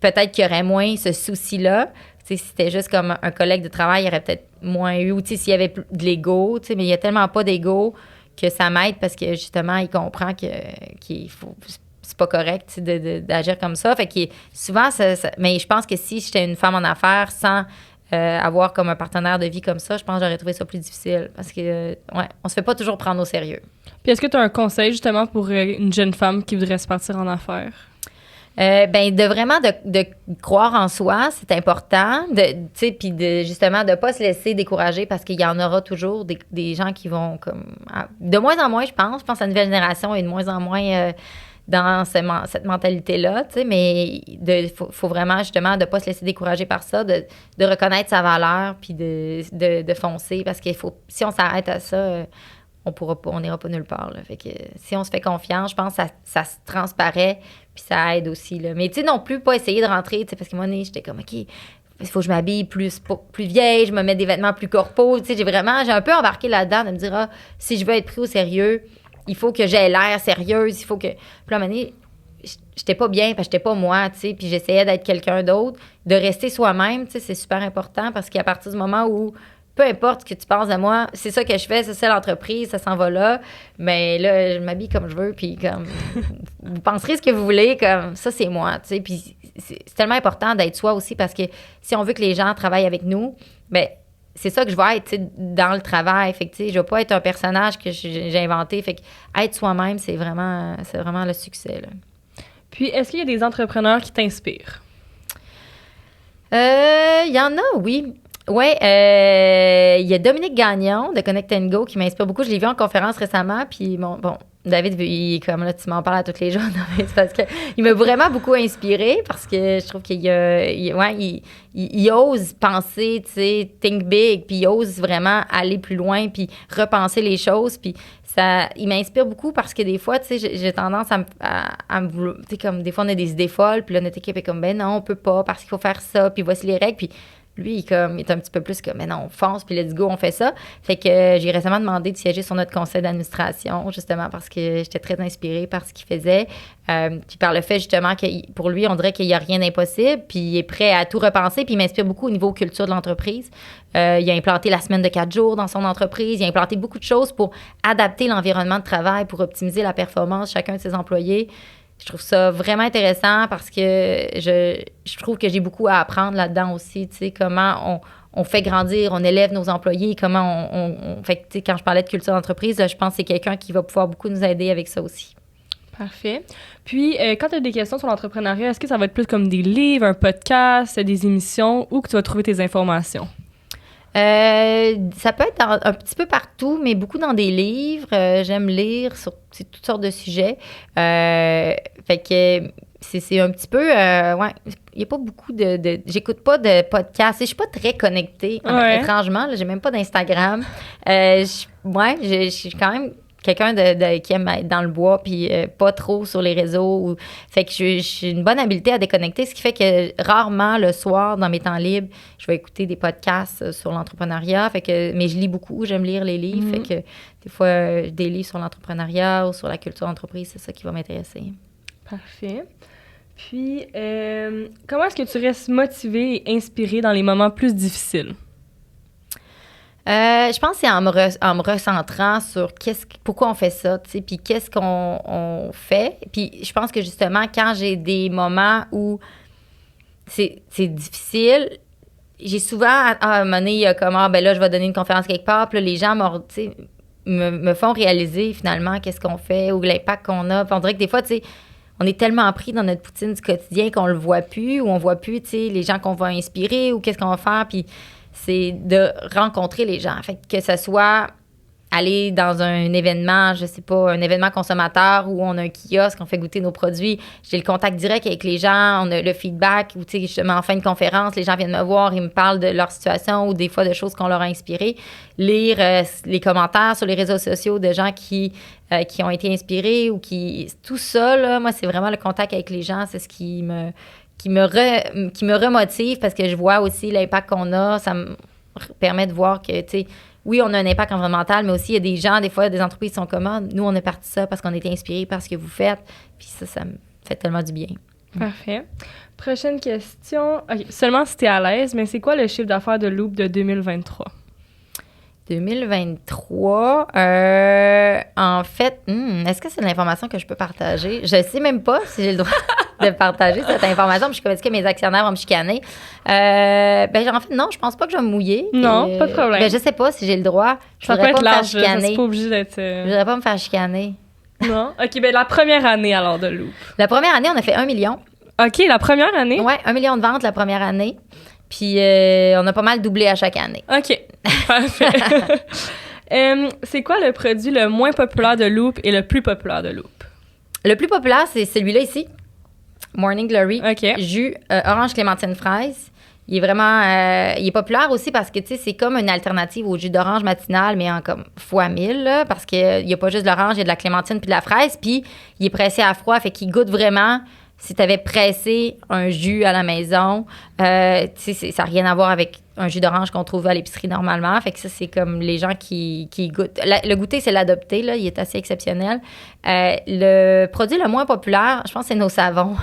peut-être qu'il y aurait moins ce souci-là. Tu sais, si c'était juste comme un collègue de travail, il y aurait peut-être moins eu. Ou tu sais, s'il y avait plus de l'ego, tu sais, mais il n'y a tellement pas d'ego que ça m'aide parce que justement, il comprend qu'il faut... C'est pas correct tu sais, d'agir comme ça. Fait que souvent, mais je pense que si j'étais une femme en affaires sans... avoir comme un partenaire de vie comme ça, je pense que j'aurais trouvé ça plus difficile parce que, ouais, on se fait pas toujours prendre au sérieux. Puis est-ce que tu as un conseil justement pour une jeune femme qui voudrait se partir en affaires? De vraiment de croire en soi, c'est important, tu sais, puis justement de pas se laisser décourager parce qu'il y en aura toujours des gens qui vont comme de moins en moins, je pense que la nouvelle génération est de moins en moins dans cette mentalité-là, tu sais, mais faut vraiment, justement, de pas se laisser décourager par ça, de reconnaître sa valeur, puis de foncer, parce qu'il faut, si on s'arrête à ça, on n'ira pas nulle part, là. Fait que si on se fait confiance, je pense que ça se transparaît, puis ça aide aussi, là. Mais tu sais, non plus, pas essayer de rentrer, tu sais, parce que moi, j'étais comme, OK, il faut que je m'habille plus vieille, je me mets des vêtements plus corpaux, tu sais, j'ai un peu embarqué là-dedans de me dire, si je veux être pris au sérieux, il faut que j'aie l'air sérieuse, il faut que... Puis là, à un moment donné, j'étais pas bien parce que j'étais pas moi, tu sais, puis j'essayais d'être quelqu'un d'autre. De rester soi-même, tu sais, c'est super important parce qu'à partir du moment où, peu importe ce que tu penses de moi, c'est ça que je fais, c'est ça l'entreprise, ça s'en va là, mais là, je m'habille comme je veux, puis comme... vous penserez ce que vous voulez, comme ça, c'est moi, tu sais, puis c'est tellement important d'être soi aussi parce que si on veut que les gens travaillent avec nous, bien... c'est ça que je vais être dans le travail. Fait que, je ne vais pas être un personnage que j'ai inventé. Fait que être soi-même, c'est vraiment le succès. Là. Puis, est-ce qu'il y a des entrepreneurs qui t'inspirent? Il y en a, oui. Oui, il y a Dominique Gagnon de Connect & Go qui m'inspire beaucoup. Je l'ai vu en conférence récemment. Puis, bon, David, il est comme là, tu m'en parles à tous les jours. Non, mais c'est parce que il m'a vraiment beaucoup inspiré parce que je trouve qu'il ose penser, tu sais, think big, puis il ose vraiment aller plus loin, puis repenser les choses, puis ça, il m'inspire beaucoup parce que des fois, tu sais, j'ai tendance à me vouloir, tu sais, comme des fois, on a des idées folles, puis là, notre équipe est comme, ben non, on peut pas parce qu'il faut faire ça, puis voici les règles, puis lui, il est un petit peu plus comme, mais non, on fonce, puis let's go, on fait ça. Fait que j'ai récemment demandé de siéger sur notre conseil d'administration, justement, parce que j'étais très inspirée par ce qu'il faisait. Puis par le fait, justement, que pour lui, on dirait qu'il n'y a rien d'impossible, puis il est prêt à tout repenser, puis il m'inspire beaucoup au niveau culture de l'entreprise. Il a implanté la semaine de 4 jours dans son entreprise. Il a implanté beaucoup de choses pour adapter l'environnement de travail, pour optimiser la performance de chacun de ses employés. Je trouve ça vraiment intéressant parce que je trouve que j'ai beaucoup à apprendre là-dedans aussi, tu sais, comment on fait grandir, on élève nos employés, comment on fait, tu sais, quand je parlais de culture d'entreprise, là, je pense que c'est quelqu'un qui va pouvoir beaucoup nous aider avec ça aussi. Parfait. Puis, quand tu as des questions sur l'entrepreneuriat, est-ce que ça va être plus comme des livres, un podcast, des émissions, où que tu vas trouver tes informations? Ça peut être un petit peu partout, mais beaucoup dans des livres. J'aime lire sur toutes sortes de sujets. Fait que c'est un petit peu... ouais, il n'y a pas beaucoup de... J'écoute pas de podcasts. Je suis pas très connectée, étrangement. Là, j'ai même pas d'Instagram. Je suis quand même... quelqu'un qui aime être dans le bois puis pas trop sur les réseaux. Fait que j'ai une bonne habileté à déconnecter, ce qui fait que rarement, le soir, dans mes temps libres, je vais écouter des podcasts sur l'entrepreneuriat. Mais je lis beaucoup, j'aime lire les livres. Fait que des fois, des livres sur l'entrepreneuriat ou sur la culture d'entreprise, c'est ça qui va m'intéresser. Parfait. Puis, comment est-ce que tu restes motivée et inspirée dans les moments plus difficiles? Je pense que c'est en me recentrant sur pourquoi on fait ça, tu sais, puis qu'est-ce qu'on fait. Puis je pense que justement, quand j'ai des moments où c'est difficile, j'ai souvent, à un moment donné, il y a comme, ben là, je vais donner une conférence quelque part, puis là, les gens me font réaliser finalement qu'est-ce qu'on fait ou l'impact qu'on a. Puis on dirait que des fois, tu sais, on est tellement pris dans notre poutine du quotidien qu'on le voit plus ou on voit plus, tu sais, les gens qu'on va inspirer ou qu'est-ce qu'on va faire, puis c'est de rencontrer les gens. Fait que ce soit aller dans un événement, je sais pas, un événement consommateur où on a un kiosque, on fait goûter nos produits, j'ai le contact direct avec les gens, on a le feedback, ou tu sais, justement, en fin de conférence, les gens viennent me voir, ils me parlent de leur situation ou des fois de choses qu'on leur a inspirées. Lire les commentaires sur les réseaux sociaux de gens qui ont été inspirés ou qui... Tout ça, là, moi, c'est vraiment le contact avec les gens, c'est ce qui me remotive parce que je vois aussi l'impact qu'on a. Ça me permet de voir que, tu sais, oui, on a un impact environnemental, mais aussi, il y a des gens, des fois, des entreprises qui sont comme, nous, on a parti ça parce qu'on a été inspirés par ce que vous faites. Puis ça me fait tellement du bien. Parfait. Prochaine question. Okay. Seulement si tu es à l'aise, mais c'est quoi le chiffre d'affaires de Loop de 2023? 2023, en fait, est-ce que c'est de l'information que je peux partager? Je sais même pas si j'ai le droit de partager cette information. Puis je suis convaincue que mes actionnaires vont me chicaner. En fait, non, je pense pas que je vais me mouiller. Non, pas de problème. Je sais pas si j'ai le droit. Je ça peut être large, c'est pas obligé d'être... Je voudrais pas me faire chicaner. Non? OK, la première année, alors, de Loop. La première année, on a fait 1 million. OK, la première année? Oui, 1 million de ventes la première année. Puis on a pas mal doublé à chaque année. OK, parfait. C'est quoi le produit le moins populaire de Loop et le plus populaire de Loop? Le plus populaire, c'est celui-là ici. Morning Glory. OK. Jus orange clémentine fraise. Il est vraiment... il est populaire aussi parce que, tu sais, c'est comme une alternative au jus d'orange matinal, mais en comme fois 1000, là, parce qu'il n'y a pas juste de l'orange, il y a de la clémentine puis de la fraise. Puis il est pressé à froid, fait qu'il goûte vraiment... Si tu avais pressé un jus à la maison, tu sais, ça n'a rien à voir avec un jus d'orange qu'on trouve à l'épicerie normalement. Fait que ça, c'est comme les gens qui goûtent. Le goûter, c'est l'adopter, là. Il est assez exceptionnel. Le produit le moins populaire, je pense, c'est nos savons.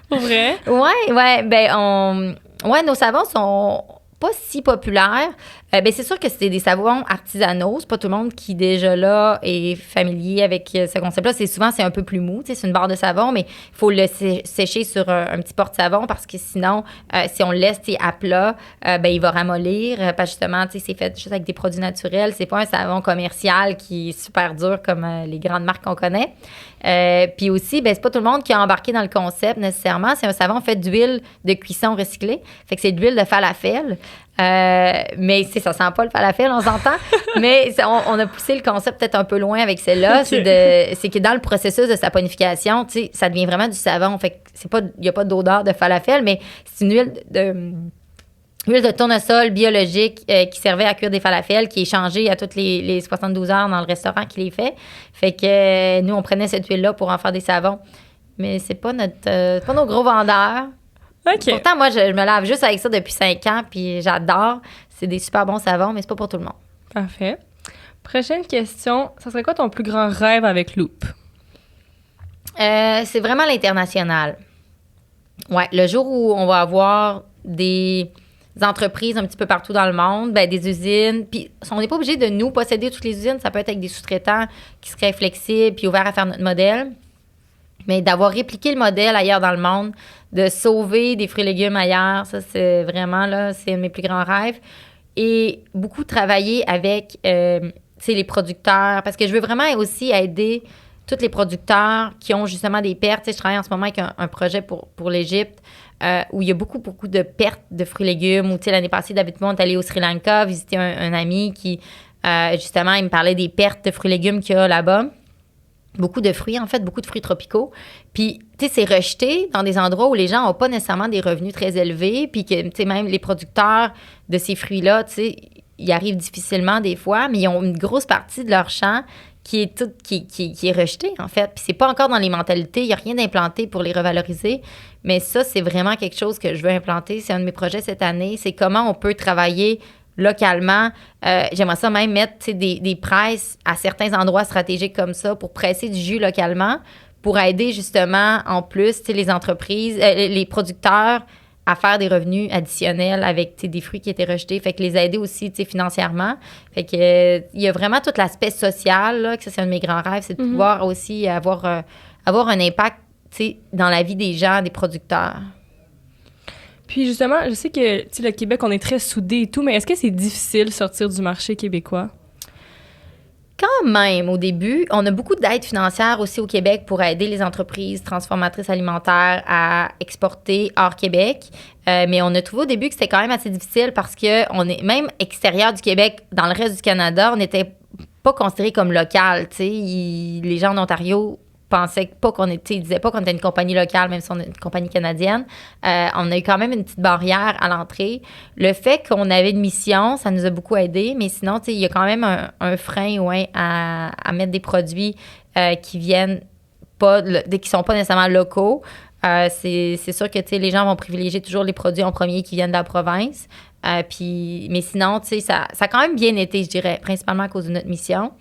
Pour vrai? Ouais, nos savons sont pas si populaires. C'est sûr que c'est des savons artisanaux. C'est pas tout le monde qui, déjà là, est familier avec ce concept-là. C'est un peu plus mou. C'est une barre de savon, mais il faut le sécher sur un petit porte-savon parce que sinon, si on le laisse à plat, il va ramollir. Parce que justement, c'est fait juste avec des produits naturels. C'est pas un savon commercial qui est super dur comme les grandes marques qu'on connaît. Puis aussi, c'est pas tout le monde qui a embarqué dans le concept nécessairement. C'est un savon fait d'huile de cuisson recyclée. Fait que c'est de l'huile de falafel. Mais ça sent pas le falafel, on s'entend. Mais on a poussé le concept peut-être un peu loin avec celle-là. Okay. C'est que dans le processus de saponification, tu sais, ça devient vraiment du savon. Fait que il n'y a pas d'odeur de falafel, mais c'est une huile de tournesol biologique qui servait à cuire des falafels, qui est changée à toutes les 72 heures dans le restaurant qui les fait. Fait que nous, on prenait cette huile-là pour en faire des savons. Mais c'est pas pas nos gros vendeurs. Okay. Pourtant, moi, je me lave juste avec ça depuis 5 ans, puis j'adore. C'est des super bons savons, mais c'est pas pour tout le monde. Parfait. Prochaine question. Ça serait quoi ton plus grand rêve avec Loop? C'est vraiment l'international. Ouais, le jour où on va avoir des entreprises un petit peu partout dans le monde, des usines. Puis on n'est pas obligé de nous posséder toutes les usines. Ça peut être avec des sous-traitants qui seraient flexibles puis ouverts à faire notre modèle. Mais d'avoir répliqué le modèle ailleurs dans le monde, de sauver des fruits et légumes ailleurs, ça, c'est vraiment, là, c'est un de mes plus grands rêves. Et beaucoup travailler avec, les producteurs, parce que je veux vraiment aussi aider tous les producteurs qui ont justement des pertes. Je travaille en ce moment avec un projet pour l'Égypte où il y a beaucoup, beaucoup de pertes de fruits et légumes. Où, l'année passée, David et moi, on est allé au Sri Lanka visiter un ami qui, justement, il me parlait des pertes de fruits et légumes qu'il y a là-bas. Beaucoup de fruits, en fait, beaucoup de fruits tropicaux. Puis, tu sais, c'est rejeté dans des endroits où les gens n'ont pas nécessairement des revenus très élevés, puis que, tu sais, même les producteurs de ces fruits-là, tu sais, ils arrivent difficilement des fois, mais ils ont une grosse partie de leur champ qui est rejeté, en fait. Puis c'est pas encore dans les mentalités, il n'y a rien d'implanté pour les revaloriser, mais ça, c'est vraiment quelque chose que je veux implanter. C'est un de mes projets cette année, c'est comment on peut travailler localement. J'aimerais ça même mettre des presses à certains endroits stratégiques comme ça pour presser du jus localement, pour aider justement en plus les entreprises, les producteurs à faire des revenus additionnels avec des fruits qui étaient rejetés. Fait que les aider aussi financièrement. Fait que il y a vraiment tout l'aspect social, là, que ça, c'est un de mes grands rêves, c'est de pouvoir aussi avoir un impact dans la vie des gens, des producteurs. Puis justement, je sais que le Québec, on est très soudés et tout, mais est-ce que c'est difficile de sortir du marché québécois? Quand même, au début, on a beaucoup d'aide financière aussi au Québec pour aider les entreprises transformatrices alimentaires à exporter hors Québec. Mais on a trouvé au début que c'était quand même assez difficile parce que on est même extérieur du Québec, dans le reste du Canada, on n'était pas considéré comme local. Les gens en Ontario pensaient pas ils disaient pas qu'on était une compagnie locale, même si on est une compagnie canadienne. On a eu quand même une petite barrière à l'entrée. Le fait qu'on avait une mission, ça nous a beaucoup aidé, mais sinon, il y a quand même un frein à mettre des produits qui viennent pas, qui sont pas nécessairement locaux. C'est sûr que les gens vont privilégier toujours les produits en premier qui viennent de la province. Mais sinon, ça a quand même bien été, je dirais, principalement à cause de notre mission.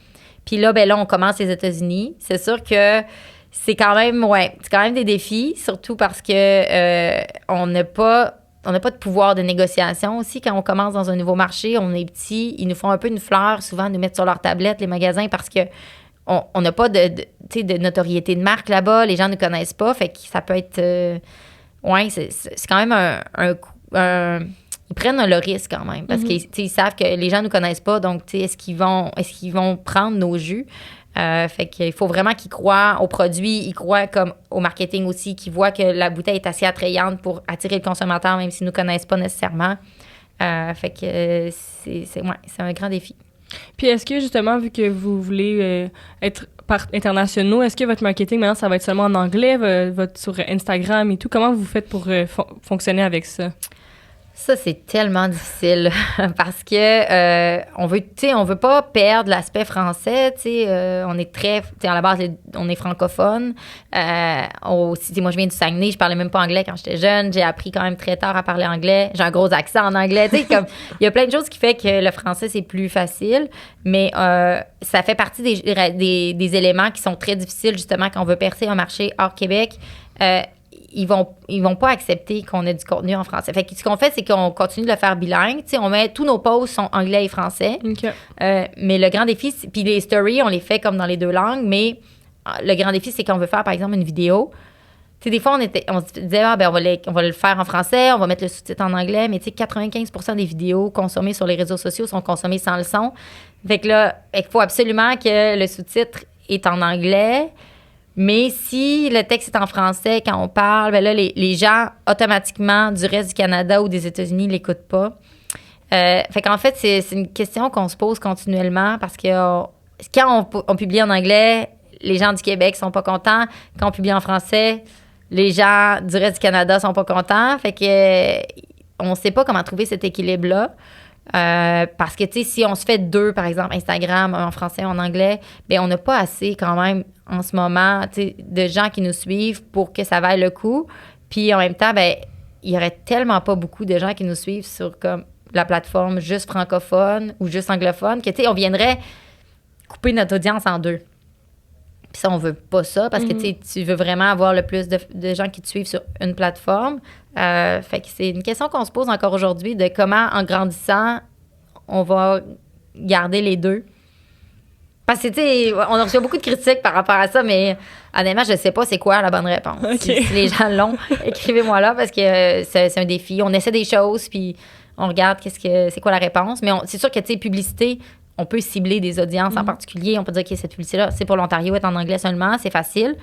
Puis là, on commence les États-Unis. C'est sûr que c'est quand même des défis, surtout parce que on n'a pas de pouvoir de négociation aussi. Quand on commence dans un nouveau marché, on est petit, ils nous font un peu une fleur, souvent nous mettre sur leur tablette, les magasins, parce que on n'a pas de notoriété de marque là-bas, les gens ne connaissent pas, fait que ça peut être... c'est quand même ils prennent le risque quand même parce qu'ils savent que les gens ne nous connaissent pas, donc est-ce qu'ils vont prendre nos jus? Fait qu'il faut vraiment qu'ils croient aux produits, ils croient comme au marketing aussi, qu'ils voient que la bouteille est assez attrayante pour attirer le consommateur, même s'ils ne nous connaissent pas nécessairement. Fait que c'est un grand défi. Puis est-ce que justement, vu que vous voulez être internationaux, est-ce que votre marketing maintenant, ça va être seulement en anglais, sur Instagram et tout? Comment vous faites pour fonctionner avec ça? Ça, c'est tellement difficile parce que on veut pas perdre l'aspect français, on est très, à la base, on est francophone. Moi, je viens du Saguenay, je parlais même pas anglais quand j'étais jeune. J'ai appris quand même très tard à parler anglais. J'ai un gros accent en anglais, comme il y a plein de choses qui fait que le français, c'est plus facile, mais ça fait partie des éléments qui sont très difficiles, justement, quand on veut percer un marché hors Québec. Ils vont pas accepter qu'on ait du contenu en français. Fait que ce qu'on fait, c'est qu'on continue de le faire bilingue. On met tous nos posts sont anglais et français. Okay. Mais le grand défi, puis les stories, on les fait comme dans les deux langues, mais le grand défi, c'est qu'on veut faire, par exemple, une vidéo. Des fois, on se disait, on va le faire en français, on va mettre le sous-titre en anglais, mais 95% des vidéos consommées sur les réseaux sociaux sont consommées sans le son. Fait que là, il faut absolument que le sous-titre est en anglais. Mais si le texte est en français, quand on parle, là, les gens, automatiquement, du reste du Canada ou des États-Unis, ne l'écoutent pas. Fait qu'en fait, c'est une question qu'on se pose continuellement parce que quand on publie en anglais, les gens du Québec sont pas contents. Quand on publie en français, les gens du reste du Canada sont pas contents. Fait que on sait pas comment trouver cet équilibre-là. Parce que, tu sais, si on se fait 2, par exemple, Instagram en français ou en anglais, bien, on n'a pas assez quand même en ce moment, tu sais, de gens qui nous suivent pour que ça vaille le coup. Puis en même temps, bien, il y aurait tellement pas beaucoup de gens qui nous suivent sur comme la plateforme juste francophone ou juste anglophone que, tu sais, on viendrait couper notre audience en 2. Puis ça, on veut pas ça parce que, tu sais, tu veux vraiment avoir le plus de gens qui te suivent sur une plateforme. Fait que c'est une question qu'on se pose encore aujourd'hui de comment, en grandissant, on va garder les 2. Parce que, tu sais, on a reçu beaucoup de critiques par rapport à ça, mais honnêtement, je sais pas c'est quoi la bonne réponse. Okay. Si les gens l'ont, écrivez-moi là parce que c'est un défi. On essaie des choses, puis on regarde c'est quoi la réponse. Mais c'est sûr que, tu sais, publicité, on peut cibler des audiences en particulier. On peut dire, OK, cette publicité-là, c'est pour l'Ontario, est en anglais seulement, c'est facile.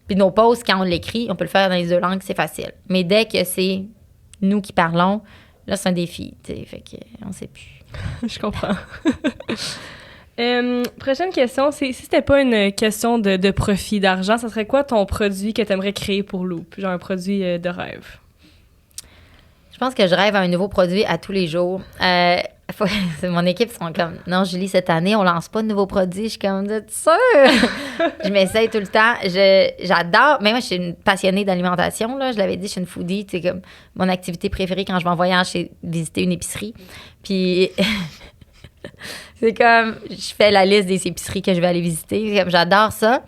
Puis nos posts, quand on l'écrit, on peut le faire dans les 2 langues, c'est facile. Mais dès que c'est nous qui parlons, là, c'est un défi. T'sais, fait qu'on sait plus. Je comprends. Prochaine question, c'est si c'était pas une question de profit, d'argent, ça serait quoi ton produit que tu aimerais créer pour Loop? Genre un produit de rêve. Je pense que je rêve à un nouveau produit à tous les jours. Mon équipe sont comme, non, Julie, cette année, on lance pas de nouveaux produits. Je suis comme, de sûr? Je m'essaye tout le temps. J'adore, mais moi, je suis une passionnée d'alimentation, là. Je l'avais dit, je suis une foodie. C'est comme mon activité préférée quand je vais en voyage, c'est visiter une épicerie. Puis, c'est comme, je fais la liste des épiceries que je vais aller visiter. Comme, j'adore ça.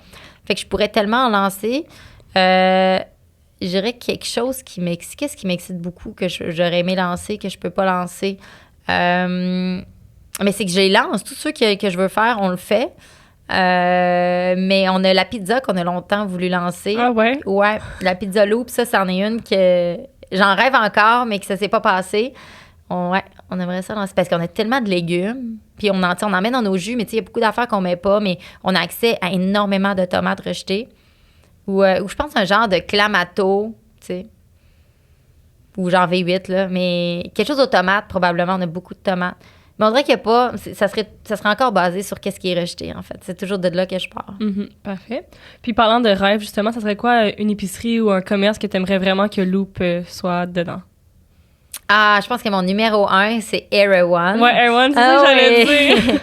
Fait que je pourrais tellement en lancer. Je dirais quelque chose qu'est-ce qui m'excite beaucoup, que j'aurais aimé lancer, que je peux pas lancer. Mais c'est que je les lance. Tous ceux que je veux faire, on le fait. Mais on a la pizza qu'on a longtemps voulu lancer. Ah ouais? Ouais, la pizza Loop, ça, c'en est une que j'en rêve encore, mais que ça s'est pas passé. On aimerait ça lancer parce qu'on a tellement de légumes. Puis on en met dans nos jus, mais tu sais, il y a beaucoup d'affaires qu'on met pas, mais on a accès à énormément de tomates rejetées. Ou je pense un genre de clamato, tu sais. Ou genre V8, là. Mais quelque chose aux tomates, probablement. On a beaucoup de tomates. Mais on dirait qu'il n'y a pas... Ça serait encore basé sur qu'est-ce qui est rejeté, en fait. C'est toujours de là que je pars. Parfait. Puis parlant de rêve, justement, ça serait quoi une épicerie ou un commerce que tu aimerais vraiment que Loop soit dedans? Ah, je pense que mon numéro 1, c'est Erewhon. Ouais, Erewhon, c'est ça que j'allais dire.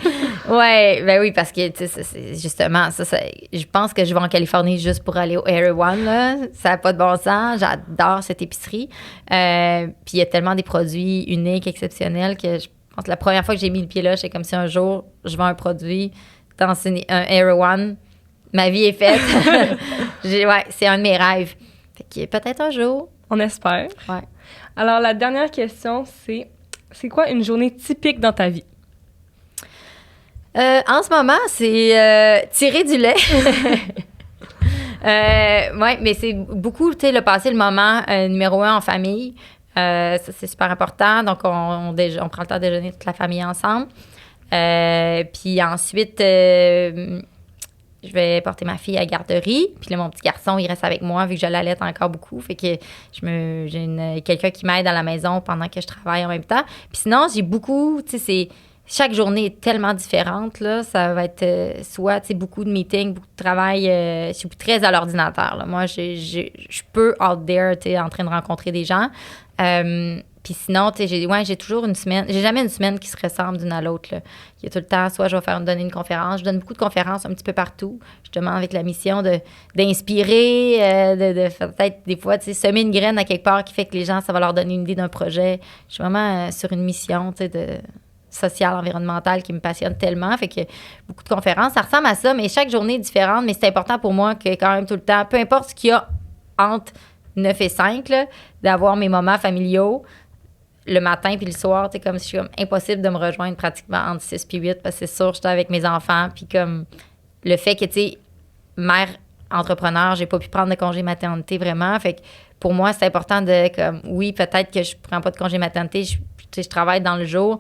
Ouais, ben oui, parce que, tu sais, justement, je pense que je vais en Californie juste pour aller au Erewhon, là. Ça n'a pas de bon sens. J'adore cette épicerie. Puis il y a tellement des produits uniques, exceptionnels, que je pense que la première fois que j'ai mis le pied là, c'est comme si un jour, je vends un produit dans un Erewhon. Ma vie est faite. Ouais, c'est un de mes rêves. Fait que peut-être un jour. On espère. Ouais. Alors, la dernière question, c'est quoi une journée typique dans ta vie? En ce moment, c'est tirer du lait. Oui, mais c'est beaucoup, tu sais, le passer le moment numéro 1 en famille. Ça, c'est super important. Donc, on prend le temps de déjeuner toute la famille ensemble. Puis ensuite, je vais porter ma fille à la garderie. Puis là, mon petit garçon, il reste avec moi vu que je l'allaite encore beaucoup. Fait que j'ai quelqu'un qui m'aide à la maison pendant que je travaille en même temps. Puis sinon, j'ai beaucoup, tu sais, chaque journée est tellement différente, là. Ça va être soit, tu sais, beaucoup de meetings, beaucoup de travail. Je suis très à l'ordinateur, là. Moi, je peux out there, tu sais, en train de rencontrer des gens. Puis sinon, tu sais, j'ai toujours une semaine. J'ai jamais une semaine qui se ressemble d'une à l'autre, là. Il y a tout le temps, soit je vais donner une conférence. Je donne beaucoup de conférences un petit peu partout, justement avec la mission d'inspirer, de peut-être des fois, tu sais, semer une graine à quelque part qui fait que les gens, ça va leur donner une idée d'un projet. Je suis vraiment sur une mission, tu sais, sociale, environnementale qui me passionne tellement. Fait que beaucoup de conférences, ça ressemble à ça, mais chaque journée est différente. Mais c'est important pour moi que quand même tout le temps, peu importe ce qu'il y a entre 9 et 5, là, d'avoir mes moments familiaux le matin puis le soir, c'est comme si je suis comme impossible de me rejoindre pratiquement entre 6 puis 8 parce que c'est sûr, j'étais avec mes enfants. Puis comme le fait que, tu sais, mère entrepreneur, j'ai pas pu prendre de congé maternité vraiment. Fait que pour moi, c'est important de, comme, oui, peut-être que je prends pas de congé maternité, je travaille dans le jour,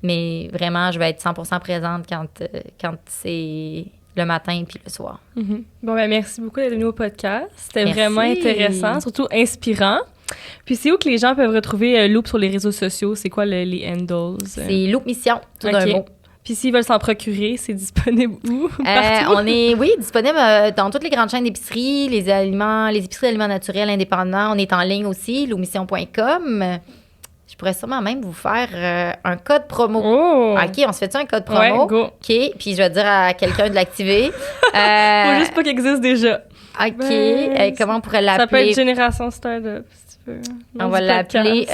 mais vraiment, je vais être 100% présente quand c'est le matin puis le soir. Bon, ben merci beaucoup d'être venu au podcast. C'était vraiment intéressant, surtout inspirant. Puis c'est où que les gens peuvent retrouver Loop sur les réseaux sociaux? C'est quoi les handles? C'est Loop Mission, tout d'un mot. Puis s'ils veulent s'en procurer, c'est disponible où? Partout? On est, disponible dans toutes les grandes chaînes d'épicerie, les épiceries d'aliments naturels indépendants. On est en ligne aussi, loopmission.com. Je pourrais sûrement même vous faire un code promo. Oh! OK, on se fait-tu un code promo? Ouais, go. OK, puis je vais dire à quelqu'un de l'activer. Faut juste pas qu'il existe déjà. OK, Ben, comment on pourrait l'appeler? Ça peut être Génération Startup, si tu veux. On va l'appeler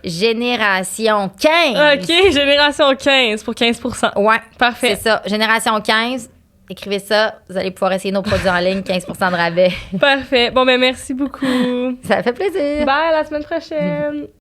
Génération 15. OK, Génération 15 pour 15%. Ouais, Parfait. c'est ça. Génération 15. Écrivez ça. Vous allez pouvoir essayer nos produits en ligne, 15% de rabais. Parfait. Bon, ben merci beaucoup. Ça fait plaisir. Bye, à la semaine prochaine.